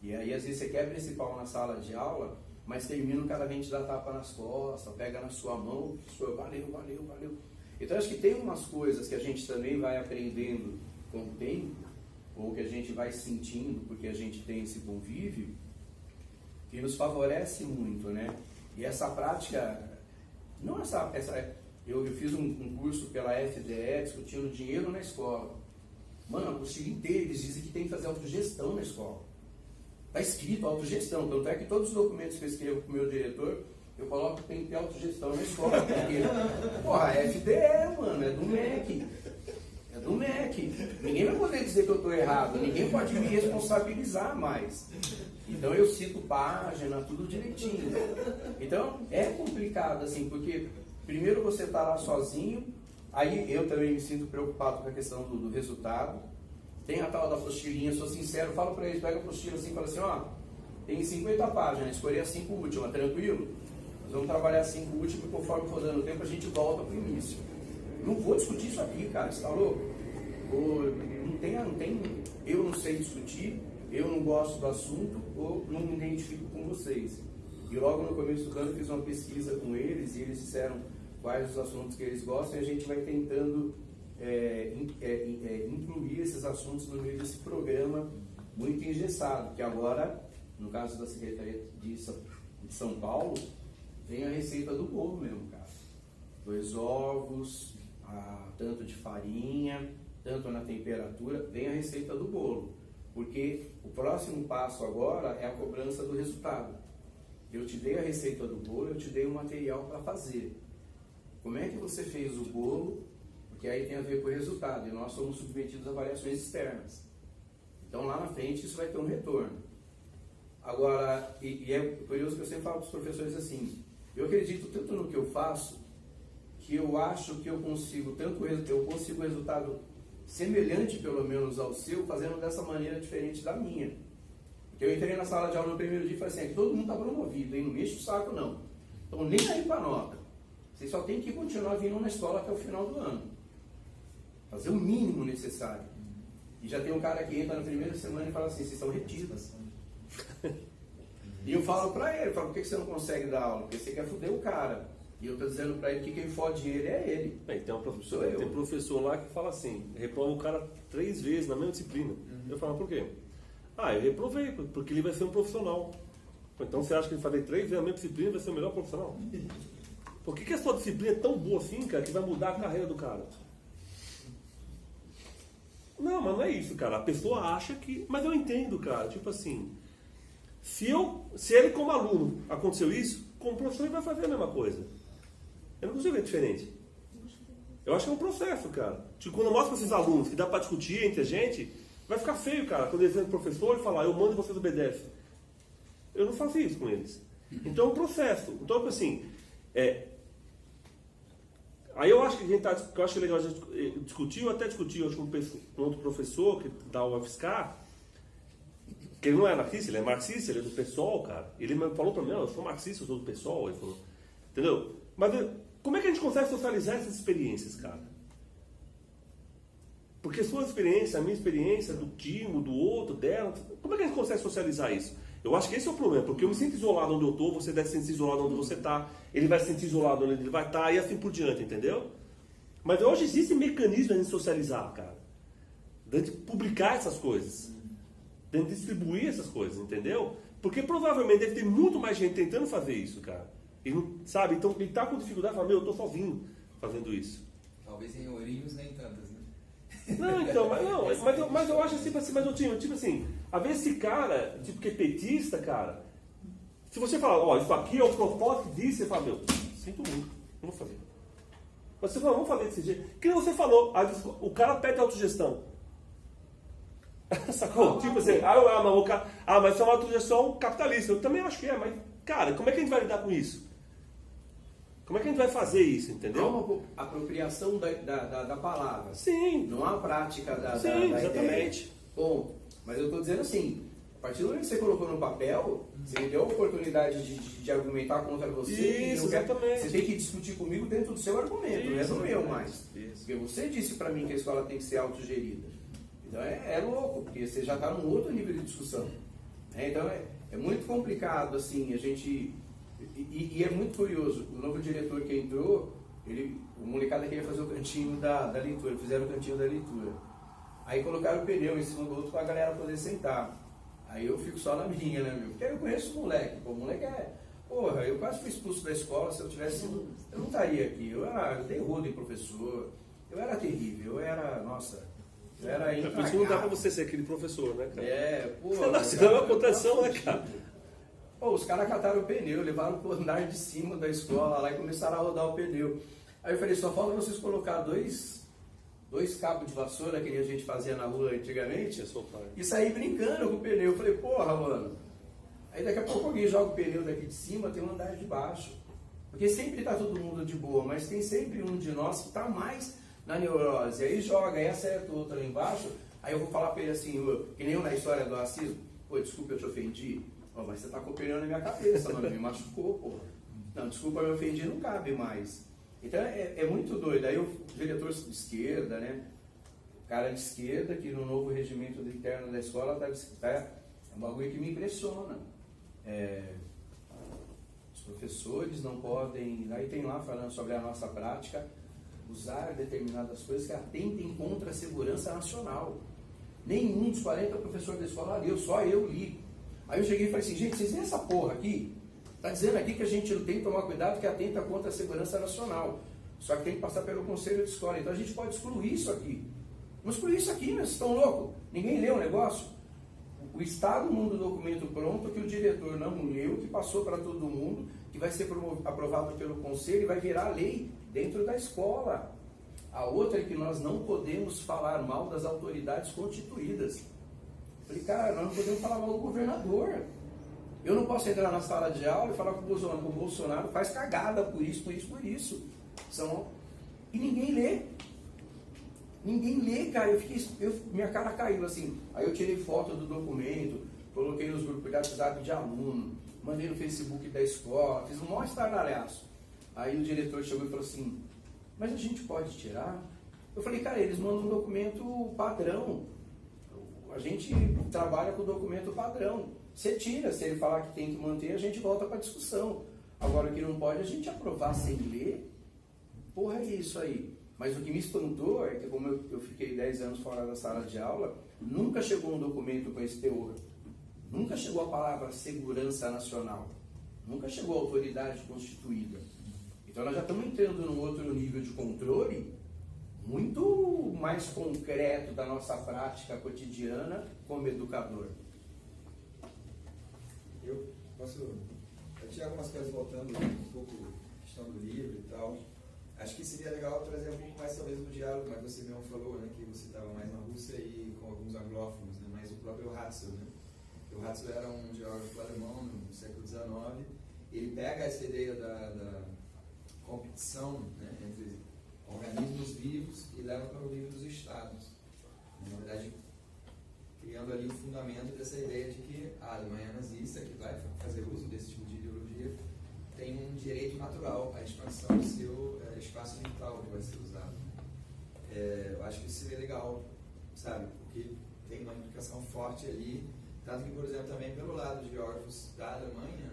E aí às vezes você quebra esse pau na sala de aula, mas termina o cara vem te dar tapa nas costas, pega na sua mão, professor, valeu. Então acho que tem umas coisas que a gente também vai aprendendo com o tempo, ou que a gente vai sentindo porque a gente tem esse convívio, que nos favorece muito, né? E essa prática, não eu fiz um curso pela FDE discutindo dinheiro na escola. Mano, a apostila inteira, eles dizem que tem que fazer autogestão na escola. Está escrito autogestão, tanto é que todos os documentos que eu escrevo para o meu diretor, eu coloco que tem que ter autogestão na escola. Porque, porra, a FDE, mano, é do MEC. É do MEC. Ninguém vai poder dizer que eu estou errado, ninguém pode me responsabilizar mais. Então eu cito página, tudo direitinho. Então é complicado, assim, porque primeiro você está lá sozinho. Aí eu também me sinto preocupado com a questão do resultado. Tem a tal da apostilinha, sou sincero, falo para eles, pega a apostila assim e fala assim, tem 50 páginas, escolhi as 5 últimas, tranquilo? Nós vamos trabalhar as 5 últimas e conforme for dando tempo a gente volta para o início. Não vou discutir isso aqui, cara, você tá louco? Eu não sei discutir, eu não gosto do assunto ou não me identifico com vocês. E logo no começo do ano eu fiz uma pesquisa com eles e eles disseram quais os assuntos que eles gostam, e a gente vai tentando incluir esses assuntos no meio desse programa muito engessado, que agora, no caso da Secretaria de São Paulo, tem a receita do bolo mesmo, cara. 2 ovos, tanto de farinha, tanto na temperatura, vem a receita do bolo. Porque o próximo passo agora é a cobrança do resultado. Eu te dei a receita do bolo, eu te dei o material para fazer. Como é que você fez o bolo? Porque aí tem a ver com o resultado, e nós somos submetidos a variações externas. Então lá na frente isso vai ter um retorno. Agora, e é curioso que eu sempre falo para os professores assim, eu acredito tanto no que eu faço, que eu acho que eu consigo resultado semelhante pelo menos ao seu, fazendo dessa maneira diferente da minha. Porque eu entrei na sala de aula no primeiro dia e falei assim, aqui todo mundo está promovido, hein? Não mexe o saco não. Então nem aí para a nota. Vocês só tem que continuar vindo na escola até o final do ano. Fazer o mínimo necessário. E já tem um cara que entra na primeira semana e fala assim, vocês estão retidos. E eu falo para ele, por que você não consegue dar aula? Porque você quer foder o cara. E eu estou dizendo para ele que quem fode ele é ele. Tem professor lá que fala assim, reprova o cara 3 vezes na mesma disciplina. Eu falo, por quê? Eu reprovei, porque ele vai ser um profissional. Então você acha que ele fazer 3 vezes na mesma disciplina vai ser o melhor profissional? Por que a sua disciplina é tão boa assim, cara, que vai mudar a carreira do cara? Não, mas não é isso, cara. A pessoa acha que... Mas eu entendo, cara. Tipo assim, se ele como aluno aconteceu isso, como professor ele vai fazer a mesma coisa. Eu não consigo ver diferente. Eu acho que é um processo, cara. Tipo, quando eu mostro para esses alunos que dá para discutir entre a gente, vai ficar feio, cara. Quando eles vêm pro professor e falar, eu mando e vocês obedecem. Eu não faço isso com eles. Então é um processo. Então, assim, aí eu acho que eu acho que é legal a gente discutir, eu até discuti hoje com outro professor que dá o UFSCar, que ele não é anarquista, ele é marxista, ele é do PSOL, cara. Ele me falou pra mim, eu sou marxista, eu sou do PSOL, ele falou, entendeu? Mas como é que a gente consegue socializar essas experiências, cara? Porque sua experiência, a minha experiência, do Timo, do outro, dela, como é que a gente consegue socializar isso? Eu acho que esse é o problema, porque eu me sinto isolado onde eu estou, você deve se sentir isolado onde você está, ele vai se sentir isolado onde ele vai estar, e assim por diante, entendeu? Mas hoje existe mecanismo de socializar, cara. De publicar essas coisas. De distribuir essas coisas, entendeu? Porque provavelmente deve ter muito mais gente tentando fazer isso, cara. E não, sabe? Então ele está com dificuldade e fala, eu estou sozinho fazendo isso. Talvez em Ourinhos nem tantas, né? Não, então, mas eu acho assim, mas eu tinha, tipo assim, a ver esse cara, tipo, que é petista, cara, se você falar, isso aqui é o propósito disso, você fala, sinto muito, não vou fazer. Mas você fala, vamos fazer desse jeito. Que nem você falou, o cara pede autogestão. Sacou? Tipo assim, mas isso é uma autogestão capitalista. Eu também acho que é, mas, cara, como é que a gente vai lidar com isso? Como é que a gente vai fazer isso, entendeu? Há uma apropriação da palavra. Sim. Não há prática da exatamente. Ideia. Bom, mas eu estou dizendo assim, a partir do momento que você colocou no papel, você me deu a oportunidade de argumentar contra você. Isso, exatamente. Você tem que discutir comigo dentro do seu argumento, não é do meu mais. Isso. Porque você disse para mim que a escola tem que ser autogerida. Então é louco, porque você já está num outro nível de discussão. Então é muito complicado, assim, a gente... E é muito curioso, o novo diretor que entrou, o molecada queria fazer o cantinho da leitura, fizeram o cantinho da leitura. Aí colocaram o pneu em cima do outro para a galera poder sentar. Aí eu fico só na minha, né, meu? Porque eu conheço o moleque, o moleque porra, eu quase fui expulso da escola, se eu tivesse... Eu não estaria aqui, eu dei rodo em professor, eu era terrível, eu era intragável. Por isso não dá pra você ser aquele professor, né, cara? Porra. Senão é uma proteção, né, cara? Os caras cataram o pneu, levaram pro andar de cima da escola lá e começaram a rodar o pneu. Aí eu falei, só falta vocês colocar dois cabos de vassoura, que a gente fazia na rua antigamente, e sair brincando com o pneu. Eu falei, porra, mano. Aí daqui a pouco alguém joga o pneu daqui de cima, tem um andar de baixo. Porque sempre tá todo mundo de boa, mas tem sempre um de nós que tá mais na neurose. Aí joga, aí acerta o outro lá embaixo, aí eu vou falar pra ele assim, que nem eu na história do racismo, desculpa, eu te ofendi. Mas você tá com o pneu na minha cabeça, mano, me machucou, porra. Não, desculpa, eu me ofendi, não cabe mais. Então é muito doido. Aí o diretor de esquerda, né? Cara de esquerda, que no novo regimento interno da escola é um bagulho que me impressiona. Os professores não podem, aí tem lá falando sobre a nossa prática, usar determinadas coisas que atentem contra a segurança nacional. Nenhum dos 40 professores da escola leu, só eu li. Aí eu cheguei e falei assim, gente, vocês veem essa porra aqui? Está dizendo aqui que a gente tem que tomar cuidado que atenta contra a segurança nacional. Só que tem que passar pelo conselho de escola. Então a gente pode excluir isso aqui. Vamos excluir isso aqui, vocês estão loucos? Ninguém leu o negócio? O Estado manda o documento pronto que o diretor não leu, que passou para todo mundo, que vai ser aprovado pelo conselho e vai virar lei dentro da escola. A outra é que nós não podemos falar mal das autoridades constituídas. Falei, cara, nós não podemos falar mal do governador. Eu não posso entrar na sala de aula e falar que o Bolsonaro faz cagada por isso, por isso, por isso. E ninguém lê. Ninguém lê, cara. Minha cara caiu assim. Aí eu tirei foto do documento, coloquei nos grupos de WhatsApp de aluno, mandei no Facebook da escola, fiz um maior estardalhaço. Aí o diretor chegou e falou assim, mas a gente pode tirar? Eu falei, cara, eles mandam um documento padrão. A gente trabalha com o documento padrão. Você tira, se ele falar que tem que manter, a gente volta para a discussão. Agora, o que não pode, a gente aprovar sem ler. Porra, é isso aí. Mas o que me espantou é que, como eu fiquei 10 anos fora da sala de aula, nunca chegou um documento com esse teor. Nunca chegou a palavra segurança nacional. Nunca chegou a autoridade constituída. Então, nós já estamos entrando num outro nível de controle muito mais concreto da nossa prática cotidiana como educador. Eu tinha algumas coisas voltando um pouco à questão do livro e tal. Acho que seria legal trazer um pouco mais, talvez, do diálogo, mas você mesmo falou, né, que você estava mais na Rússia e com alguns anglófonos, né, mas o próprio Hatzel, né? O Hatzel era um geógrafo alemão no século XIX. Ele pega essa ideia da competição, né, entre organismos vivos e leva para o livro dos estados. Na verdade, criando ali o fundamento dessa ideia de que a Alemanha nazista, que vai fazer uso desse tipo de ideologia, tem um direito natural à expansão do seu espaço mental que vai ser usado. Eu acho que isso seria legal, sabe? Porque tem uma implicação forte ali, tanto que, por exemplo, também pelo lado de geógrafos da Alemanha,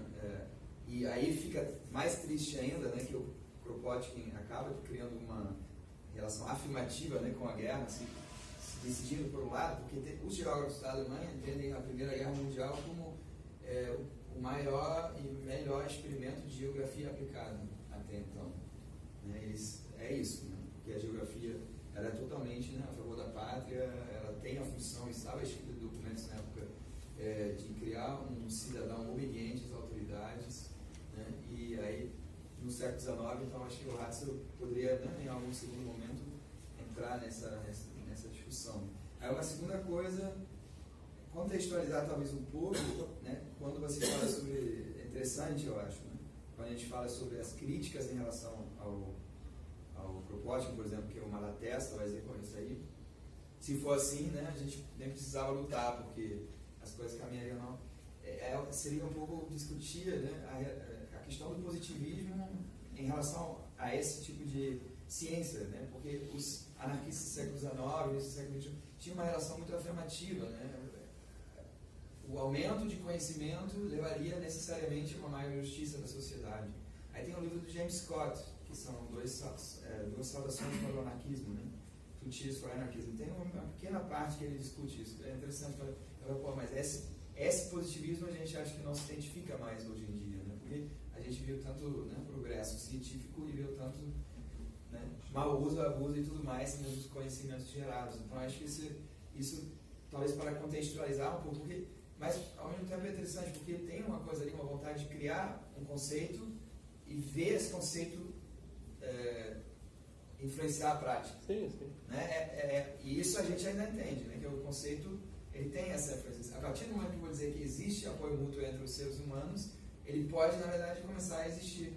e aí fica mais triste ainda, né, que o Kropotkin acaba criando uma relação afirmativa, né, com a guerra, assim, se decidindo por um lado, porque os geógrafos da Alemanha entendem a Primeira Guerra Mundial como o maior e melhor experimento de geografia aplicada até então. Né? É isso, né? Porque a geografia ela é totalmente, né, a favor da pátria, ela tem a função, estava escrito em documentos na época, de criar um cidadão obediente às autoridades, né? E aí, no século XIX, então acho que o Hatzel poderia, né, em algum segundo momento, entrar nessa discussão. Aí uma segunda coisa, contextualizar talvez um pouco, né, quando você fala sobre, é interessante eu acho, né, quando a gente fala sobre as críticas em relação ao Kropotkin, por exemplo, que é o Malatesta, vai dizer com isso aí, se for assim, né, a gente nem precisava lutar, porque as coisas caminhariam não. Seria um pouco discutir, né, a questão do positivismo em relação a esse tipo de ciência, né, porque os anarquistas do século XIX, nesse século XXI, tinham uma relação muito afirmativa, né. O aumento de conhecimento levaria necessariamente a uma maior justiça da sociedade. Aí tem o livro do James Scott, que são duas saudações para o anarquismo, né? Two Cheers for Anarchism. Tem uma pequena parte que ele discute isso. É interessante, mas esse positivismo a gente acha que não se identifica mais hoje em dia, né? Porque a gente viu tanto, né, progresso científico e viu tanto, né, mau uso, abuso e tudo mais nos conhecimentos gerados. Então acho que isso talvez para contextualizar um pouco, mas ao mesmo tempo é interessante porque tem uma coisa ali, uma vontade de criar um conceito e ver esse conceito influenciar a prática. Sim, sim. Né? E isso a gente ainda entende, né? Que o conceito ele tem essa influência. A partir do momento que eu vou dizer que existe apoio mútuo entre os seres humanos, ele pode, na verdade, começar a existir.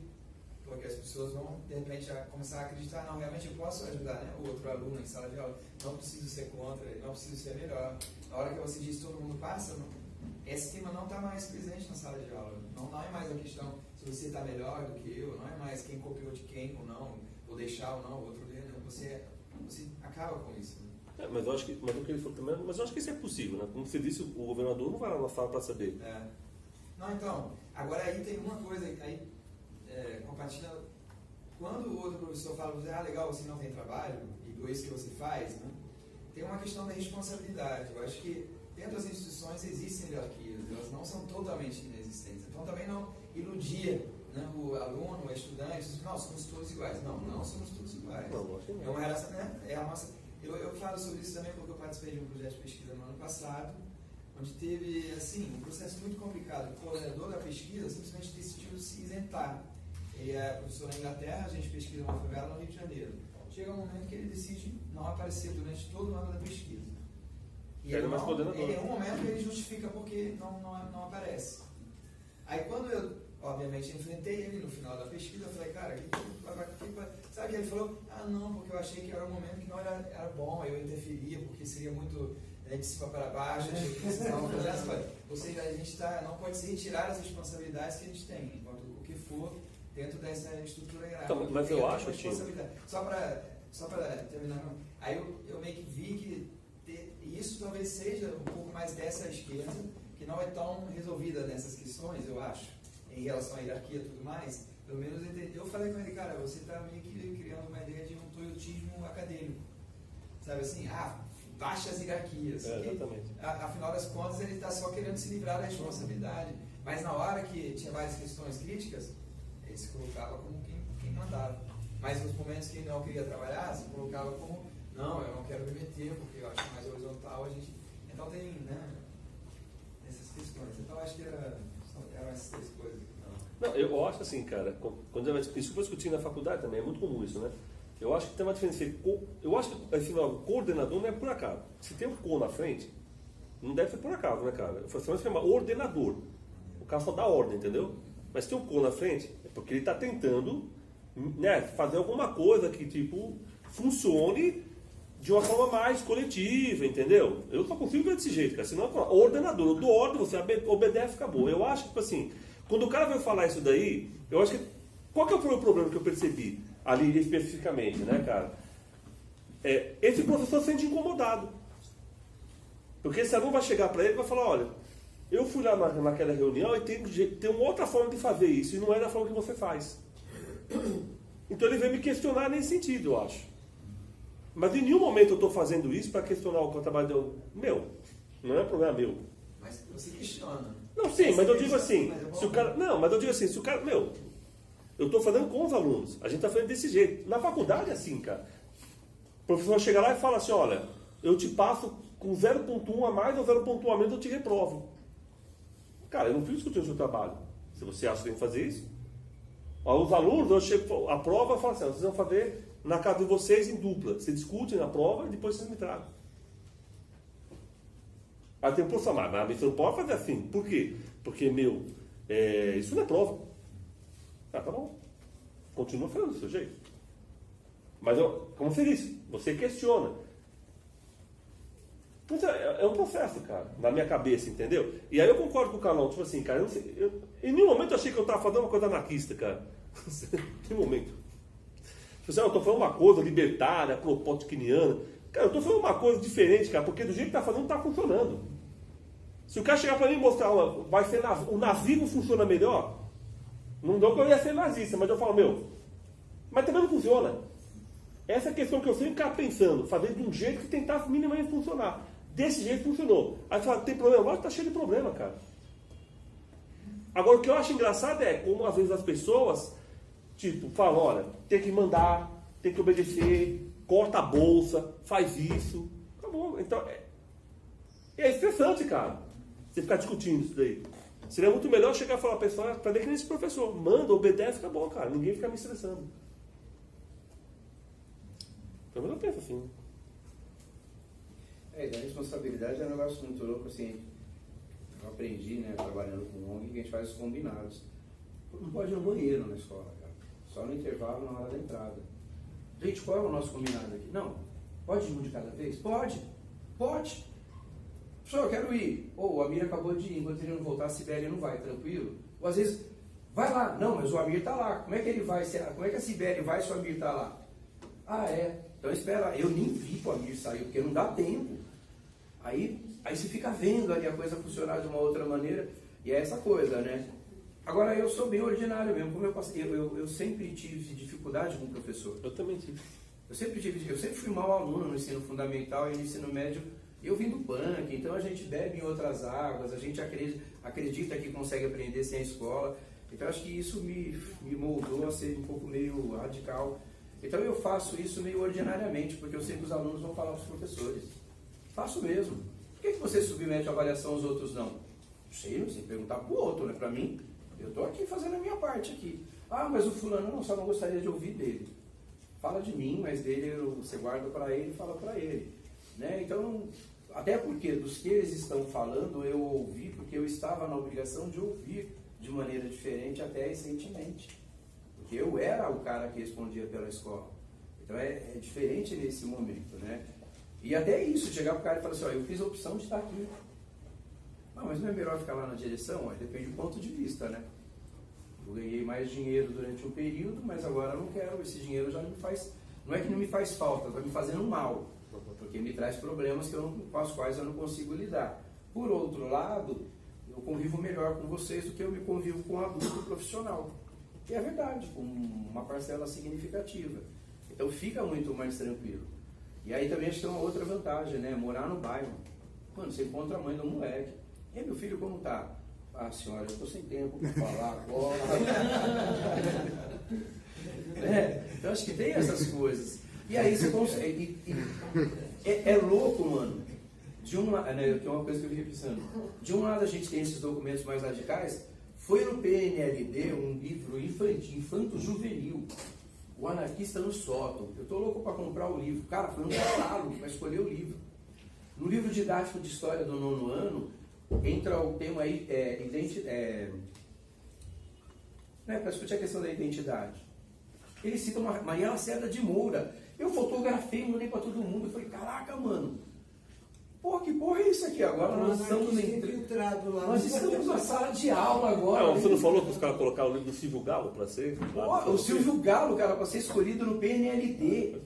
Porque as pessoas vão, de repente, começar a acreditar, não, realmente eu posso ajudar, né, o outro aluno em sala de aula, não preciso ser contra, não preciso ser melhor. Na hora que você diz todo mundo passa, esse tema não está mais presente na sala de aula. Não é mais a questão se você está melhor do que eu, não é mais quem copiou de quem ou não, ou deixar ou não, o outro ler, né? Você acaba com isso. Né? Mas eu acho que, mas o que ele falou também, mas eu acho que isso é possível, né? Como você disse, o governador não vai lá na sala para saber. Não, então, agora aí tem uma coisa, aí compartilhando, quando o outro professor fala, legal, você não tem trabalho, e por isso que você faz, né? Tem uma questão da responsabilidade. Eu acho que dentro das instituições existem hierarquias, elas não são totalmente inexistentes. Então também não iludir, né, o aluno, o estudante, não, somos todos iguais. Não somos todos iguais. Não, acho que não. É uma relação, né? Eu falo sobre isso também porque eu participei de um projeto de pesquisa no ano passado, onde teve, assim, um processo muito complicado. O coordenador da pesquisa simplesmente decidiu se isentar. Ele é professor na Inglaterra, a gente pesquisa uma favela no Rio de Janeiro. Chega um momento que ele decide não aparecer durante todo o ano da pesquisa. E ele, em um momento ele justifica porque não aparece. Aí quando eu, obviamente, enfrentei ele no final da pesquisa, eu falei, cara, sabe? Ele falou, não, porque eu achei que era um momento que não era bom, eu interferia, porque seria muito de cima para baixo, a gente precisava fazer essa coisa. Ou seja, a gente não pode se retirar as responsabilidades que a gente tem, enquanto o que for dentro dessa estrutura hierárquica. Então, mas eu acho, Só para terminar, aí eu meio que vi que isso talvez seja um pouco mais dessa esquerda, que não é tão resolvida nessas questões, eu acho, em relação à hierarquia e tudo mais. Pelo menos eu falei com ele, cara, você está meio que criando uma ideia de um toyotismo acadêmico. Sabe assim, baixa as hierarquias. Exatamente. Afinal das contas, ele está só querendo se livrar da responsabilidade. Mas na hora que tinha várias questões críticas, ele se colocava como quem mandava. Mas nos momentos que ele não queria trabalhar, se colocava como, não, eu não quero me meter, porque eu acho mais horizontal a gente... Então tem, né, essas questões. Então acho que eram essas três coisas. Não, eu acho assim, cara, quando isso foi discutido na faculdade também, é muito comum isso, né? Eu acho que tem uma diferença. Eu acho que, afinal, coordenador não é por acaso. Se tem um co na frente, não deve ser por acaso, né, cara? Você chama ordenador. O cara só dá ordem, entendeu? Mas se tem um co na frente, é porque ele está tentando, né, fazer alguma coisa que, tipo, funcione de uma forma mais coletiva, entendeu? Eu só consigo ver desse jeito, cara. Senão, ordenador, eu dou ordem, você obedece, acabou. Eu acho que, tipo assim, quando o cara veio falar isso daí, eu acho que... Qual que foi o problema que eu percebi ali especificamente, né, cara? Esse professor se sente incomodado. Porque esse aluno vai chegar para ele e vai falar, olha, eu fui lá naquela reunião e tem uma outra forma de fazer isso, e não é da forma que você faz. Então ele veio me questionar nesse sentido, eu acho. Mas em nenhum momento eu estou fazendo isso para questionar o trabalho meu. Não é problema meu. Mas você questiona. Não, sim, mas eu digo assim, se o cara... Não, mas eu digo assim, se o cara... Meu, eu estou falando com os alunos. A gente está fazendo desse jeito. Na faculdade é assim, cara. O professor chega lá e fala assim, olha, eu te passo com 0,1 a mais ou 0,1 a menos, eu te reprovo. Cara, eu não fico discutindo o seu trabalho. Se você acha que tem que fazer isso. Os alunos, eu chego, a prova, eu falo assim, vocês vão fazer na casa de vocês em dupla. Você discute na prova e depois vocês me tragam. Aí tem um professor, mas você não pode fazer assim. Por quê? Porque, isso não é prova. Tá bom. Continua fazendo do seu jeito. Mas, como você disse, você questiona. Então, é um processo, cara, na minha cabeça, entendeu? E aí eu concordo com o Carlão, tipo assim, cara, em nenhum momento eu achei que eu estava fazendo uma coisa anarquista, cara. Em nenhum momento. Tipo assim, eu estou falando uma coisa libertária, kropotkiana. Cara, eu estou falando uma coisa diferente, cara, porque do jeito que está fazendo, não está funcionando. Se o cara chegar para mim e mostrar, o nazismo funciona melhor, não deu que eu ia ser nazista, mas eu falo, mas também não funciona. Essa é a questão que eu sempre ficava pensando, fazer de um jeito que tentasse minimamente funcionar. Desse jeito funcionou. Aí você fala, tem problema? Lógico que tá cheio de problema, cara. Agora, o que eu acho engraçado é como, às vezes, as pessoas, tipo, falam, olha, tem que mandar, tem que obedecer, corta a bolsa, faz isso. Acabou. Então, é estressante, cara, você ficar discutindo isso daí. Seria muito melhor chegar e falar, pessoal, fazer que nem esse professor, manda, obedece, acabou, cara. Ninguém fica me estressando. Pelo menos eu penso assim. E da responsabilidade é um negócio muito louco, assim. Eu aprendi, né, trabalhando com ONG, que a gente faz os combinados. Não pode ir no banheiro na escola, cara. Só no intervalo, na hora da entrada. Gente, qual é o nosso combinado aqui? Não. Pode ir um de cada vez? Pode. Pode. Professor, eu quero ir. Ou o Amir acabou de ir, enquanto ele não voltar, a Sibeli não vai, tranquilo? Ou às vezes, vai lá. Não, mas o Amir está lá. Como é que ele vai? Como é que a Sibeli vai se o Amir está lá? Então espera, eu nem vi que o Amir saiu, porque não dá tempo. Aí você fica vendo ali a coisa funcionar de uma outra maneira, e é essa coisa, né? Agora, eu sou bem ordinário mesmo, como eu sempre tive dificuldade com o professor. Eu também tive. Eu sempre fui mau aluno no ensino fundamental e no ensino médio. Eu vim do punk, então a gente bebe em outras águas, a gente acredita que consegue aprender sem a escola. Então acho que isso me moldou a ser um pouco meio radical. Então eu faço isso meio ordinariamente, porque eu sei que os alunos vão falar para os professores. Faço mesmo. Por que você submete a avaliação, os outros não? Não sei, não sei perguntar para o outro, né? Para mim, eu estou aqui fazendo a minha parte aqui. Ah, mas o fulano não, só não gostaria de ouvir dele. Fala de mim, mas dele você guarda para ele e fala para ele. Né? Então, até porque dos que eles estão falando, eu ouvi, porque eu estava na obrigação de ouvir de maneira diferente até recentemente. Porque eu era o cara que respondia pela escola. Então é diferente nesse momento, né? E até isso, chegar pro cara e falar assim, ó, eu fiz a opção de estar aqui. Não, mas não é melhor ficar lá na direção? Depende do ponto de vista, né? Eu ganhei mais dinheiro durante um período, mas agora eu não quero, esse dinheiro já não me faz, não é que não me faz falta, vai me fazendo mal, porque me traz problemas com os quais eu não consigo lidar. Por outro lado, eu convivo melhor com vocês do que eu me convivo com um adulto profissional. E é verdade, com uma parcela significativa. Então fica muito mais tranquilo. E aí também acho que tem uma outra vantagem, né? Morar no bairro. Mano, você encontra a mãe do moleque. E aí, meu filho, como tá? Ah, senhora, eu estou sem tempo para falar agora. Então acho que tem essas coisas. E aí você consegue. É louco, mano. De um lado, né, tem uma coisa que eu fiquei pensando. De um lado a gente tem esses documentos mais radicais. Foi no PNLD um livro infantil, infanto-juvenil. O Anarquista no Sótão. Eu estou louco para comprar o livro. Cara, foi um catálogo para escolher o livro. No livro didático de história do 9º ano, entra o tema aí, para discutir a questão da identidade. Ele cita Maria Lacerda de Moura. Eu fotografei, mandei para todo mundo. Eu falei, caraca, mano. Pô, que porra é isso aqui? Agora nós estamos na sala de aula agora. Não, você não falou que os caras colocaram o livro do Silvio Galo para ser? Pô, o Silvio Galo, cara, para ser escolhido no PNLD.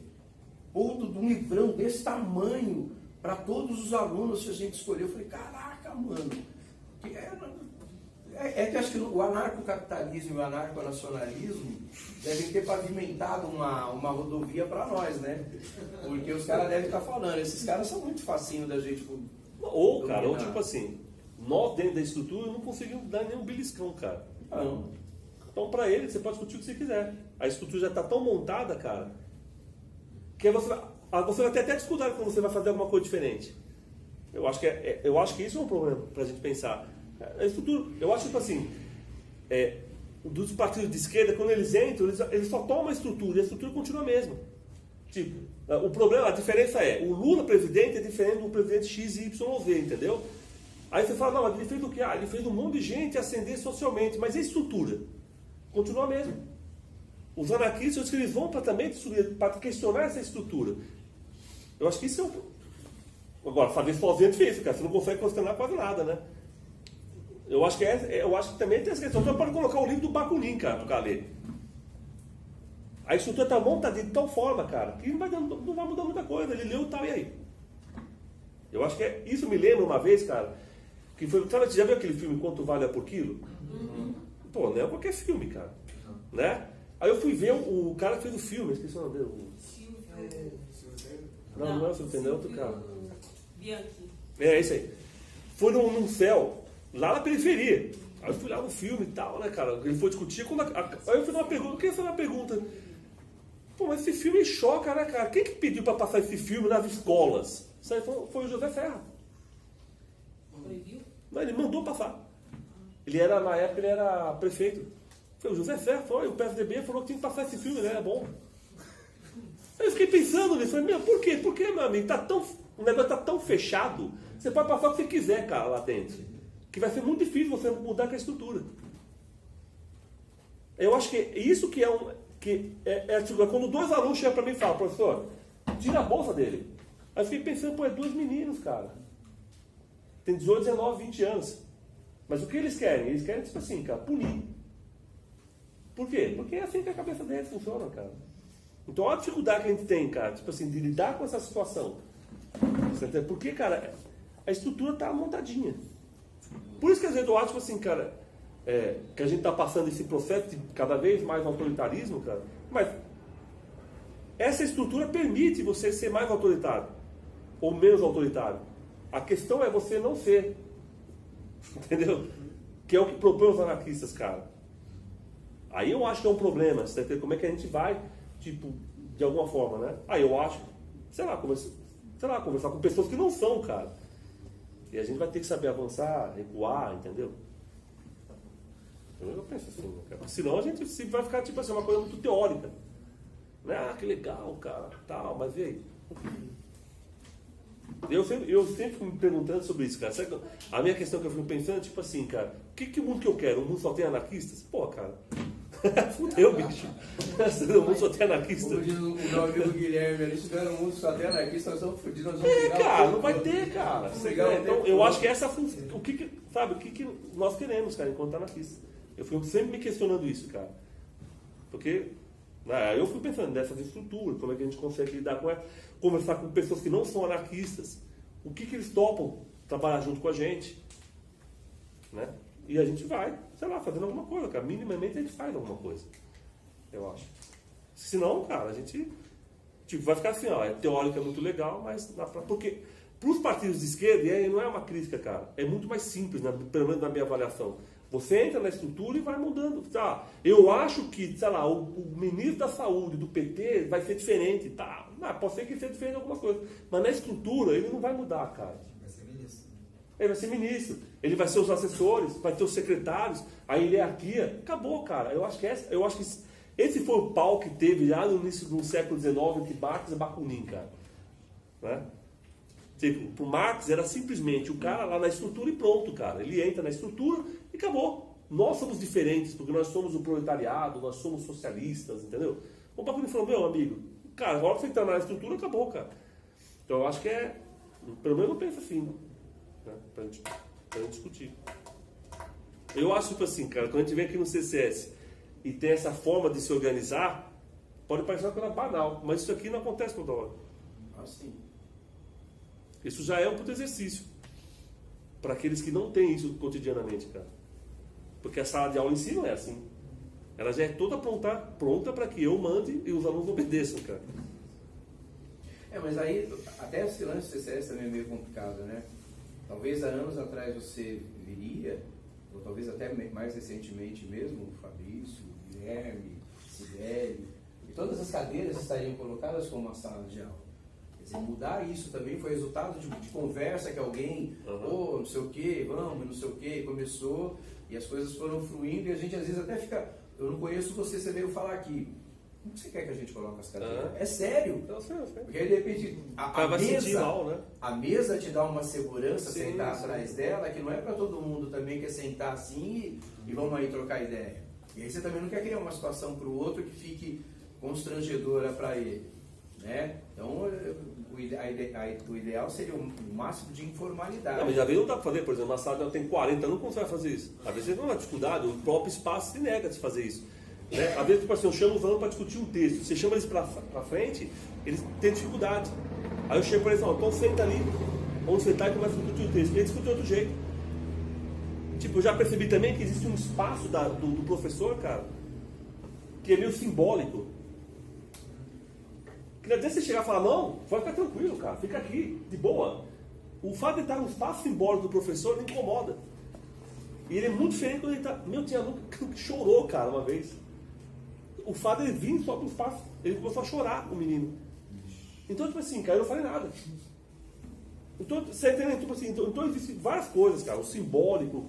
Outro de um livrão desse tamanho, para todos os alunos que a gente escolheu. Eu falei, caraca, mano. É que acho que o anarcocapitalismo e o anarconacionalismo devem ter pavimentado uma rodovia para nós, né? Porque os caras devem estar falando, esses caras são muito facinho da gente. Ou, cara, ou tipo assim, nós dentro da estrutura não conseguimos dar nem um beliscão, cara. Não. Então, para ele, você pode discutir o que você quiser. A estrutura já está tão montada, cara, que você vai ter até dificuldade quando você vai fazer alguma coisa diferente. Eu acho que isso é um problema para a gente pensar. A estrutura, eu acho que assim, dos partidos de esquerda, quando eles entram, eles só tomam a estrutura e a estrutura continua a mesma. Tipo, o problema, a diferença o Lula presidente é diferente do presidente XYZ, entendeu? Aí você fala, não, ele fez o quê? Ele fez um monte de gente ascender socialmente, mas a estrutura continua a mesma. Os anarquistas, eles vão para questionar essa estrutura. Eu acho que isso é Agora, fazer sozinho é difícil, cara. Você não consegue questionar quase nada, né? Eu acho que também tem essa questão. Você pode colocar o livro do Bakunin, cara, pro cara ler. A estrutura está montada de tal forma, cara, que não vai mudar muita coisa. Ele leu e tal, e aí? Eu acho que isso me lembra uma vez, cara, que foi... Sabe, você já viu aquele filme Quanto Vale a por Quilo? Uhum. Pô, não é qualquer filme, cara. Né? Aí eu fui ver o cara que fez o filme, esqueci o nome dele. Não é o Silvio, é outro cara. Bianchi. É isso aí. Foi num céu, lá na periferia. Aí eu fui lá no filme e tal, né, cara? Ele foi discutir. Aí eu fiz uma pergunta, eu queria fazer uma pergunta. Pô, mas esse filme choca, né, cara? Quem que pediu pra passar esse filme nas escolas? Isso aí foi o José Serra. Proibiu? Não, ele mandou passar. Na época ele era prefeito. Foi o José Serra, o PSDB falou que tinha que passar esse filme, né? Era bom. Aí eu fiquei pensando nisso, falei, por quê? Por quê, meu amigo? O negócio tá tão fechado, você pode passar o que você quiser, cara, lá dentro. Que vai ser muito difícil você mudar com a estrutura. Eu acho que isso que é quando 2 alunos chegam para mim e falam, professor, tira a bolsa dele. Aí eu fiquei pensando, é 2 meninos, cara. Tem 18, 19, 20 anos. Mas o que eles querem? Eles querem, tipo assim, cara, punir. Por quê? Porque é assim que a cabeça deles funciona, cara. Então, olha a dificuldade que a gente tem, cara, tipo assim, de lidar com essa situação. Porque, cara, a estrutura está montadinha. Por isso que às vezes eu acho, tipo assim, cara, que a gente está passando esse processo de cada vez mais autoritarismo, cara, mas essa estrutura permite você ser mais autoritário ou menos autoritário. A questão é você não ser. Entendeu? Que é o que propõe os anarquistas, cara. Aí eu acho que é um problema, você entende? Como é que a gente vai, tipo, de alguma forma, né? Aí eu acho, conversar com pessoas que não são, cara. E a gente vai ter que saber avançar, recuar, entendeu? Eu penso assim, né, cara? Senão a gente sempre vai ficar, tipo assim, uma coisa muito teórica. Né? Ah, que legal, cara, tal, mas e aí? Eu sempre fico me perguntando sobre isso, cara. Sabe, a minha questão que eu fico pensando, tipo assim, cara, o mundo que eu quero? Um mundo só tem anarquistas? Pô, cara. Fudeu, bicho. O mundo só tem anarquista. Como diz o meu amigo Guilherme, ali, se tiver um mundo só tem anarquista, nós estamos fodidos, nós vamos brigar. Cara, não vai ter, cara. Então, eu acho que essa função. O que nós queremos, cara, enquanto anarquistas? Eu fico sempre me questionando isso, cara. Porque eu fui pensando nessas estruturas, como é que a gente consegue lidar com ela, conversar com pessoas que não são anarquistas, o que eles topam trabalhar junto com a gente, né? E a gente vai, sei lá, fazendo alguma coisa, cara. Minimamente a gente faz alguma coisa, eu acho. Senão, cara, a gente vai ficar assim, ó, teórica é muito legal, mas porque para os partidos de esquerda, e aí não é uma crítica, cara, é muito mais simples, né, pelo menos na minha avaliação. Você entra na estrutura e vai mudando. Tá? Eu acho que, sei lá, o ministro da saúde do PT vai ser diferente. Tá? Pode ser que seja diferente de alguma coisa. Mas na estrutura ele não vai mudar, cara. Vai ser ministro. Ele vai ser ministro. Ele vai ser os assessores, vai ter os secretários, a hierarquia. Acabou, cara. Eu acho que esse foi o pau que teve já no início do século XIX entre Marx e Bakunin, cara. Né? Tipo, pro Marx era simplesmente o cara lá na estrutura e pronto, cara. Ele entra na estrutura e acabou. Nós somos diferentes, porque nós somos o proletariado, nós somos socialistas, entendeu? O Bakunin falou, meu amigo, cara, agora que você entrar na estrutura, acabou, cara. Então eu acho que pelo menos eu penso assim, né? Pra gente discutir. Eu acho, tipo assim, cara, quando a gente vem aqui no CCS e tem essa forma de se organizar, pode parecer uma coisa banal, mas isso aqui não acontece toda hora. Assim. Isso já é um puto exercício para aqueles que não têm isso cotidianamente, cara. Porque a sala de aula em si não é assim. Ela já é toda pronta para que eu mande e os alunos obedeçam, cara. Mas aí, até esse lance do CCS também é meio complicado, né? Talvez há anos atrás você viria, ou talvez até mais recentemente mesmo, o Fabrício, o Guilherme, Sibeli, e todas as cadeiras estariam colocadas como uma sala de aula. Quer dizer, mudar isso também foi resultado de conversa que alguém, não sei o que, vamos, não sei o que, começou, e as coisas foram fluindo, e a gente às vezes até fica, eu não conheço você veio falar aqui. Como que você quer que a gente coloque as cadeiras? É sério. Eu sei. Porque aí de repente a mesa te dá uma segurança, Sim, sentar atrás dela, que não é para todo mundo também que é sentar assim e vamos aí trocar ideia. E aí você também não quer criar uma situação para o outro que fique constrangedora para ele. Né? Então o ideal seria o máximo de informalidade. Não, mas já veio, não dá para fazer, por exemplo, uma sala de aula tem 40 alunos, como você vai fazer isso? Às vezes tem uma dificuldade, o próprio espaço se nega a se fazer isso. Né? Às vezes, tipo assim, eu chamo os alunos para discutir um texto, você chama eles para frente, eles têm dificuldade. Aí eu chego para eles, então senta ali, vamos sentar e começa a discutir o texto. E eles discutem de outro jeito. Tipo, eu já percebi também que existe um espaço do professor, cara, que é meio simbólico. Que não adianta você chegar e falar, não, vai ficar tranquilo, cara, fica aqui, de boa. O fato de estar no espaço simbólico do professor me incomoda. E ele é muito diferente quando ele está... Tinha aluno que chorou, cara, uma vez. O fato de ele vir só para o espaço, ele começou a chorar, o menino. Então, tipo assim, cara, eu não falei nada. Então, você entende? Tipo assim, então existem várias coisas, cara, o simbólico,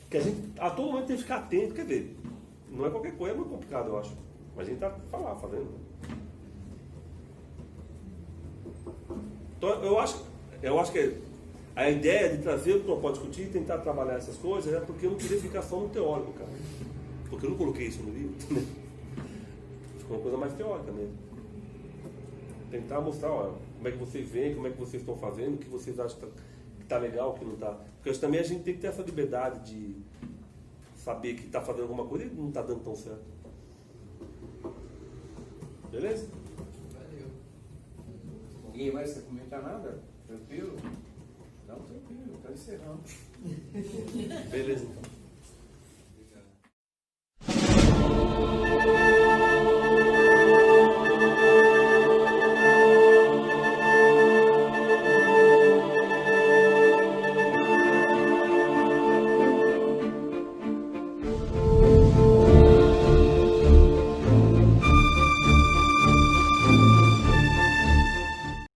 que a gente a todo momento tem que ficar atento. Quer ver? Não é qualquer coisa, é muito complicado, eu acho. Mas a gente está fazendo. Então, eu acho que a ideia de trazer o que não pode discutir e tentar trabalhar essas coisas é porque eu não queria ficar só no teórico, cara. Porque eu não coloquei isso no livro. Ficou uma coisa mais teórica mesmo. Tentar mostrar, olha, como é que vocês veem, como é que vocês estão fazendo, o que vocês acham que está legal, o que não está. Porque acho que também a gente tem que ter essa liberdade de saber que está fazendo alguma coisa e não está dando tão certo. Beleza? Valeu. Ninguém mais quer comentar nada? Tranquilo? Não, tranquilo, está encerrando. Beleza, então.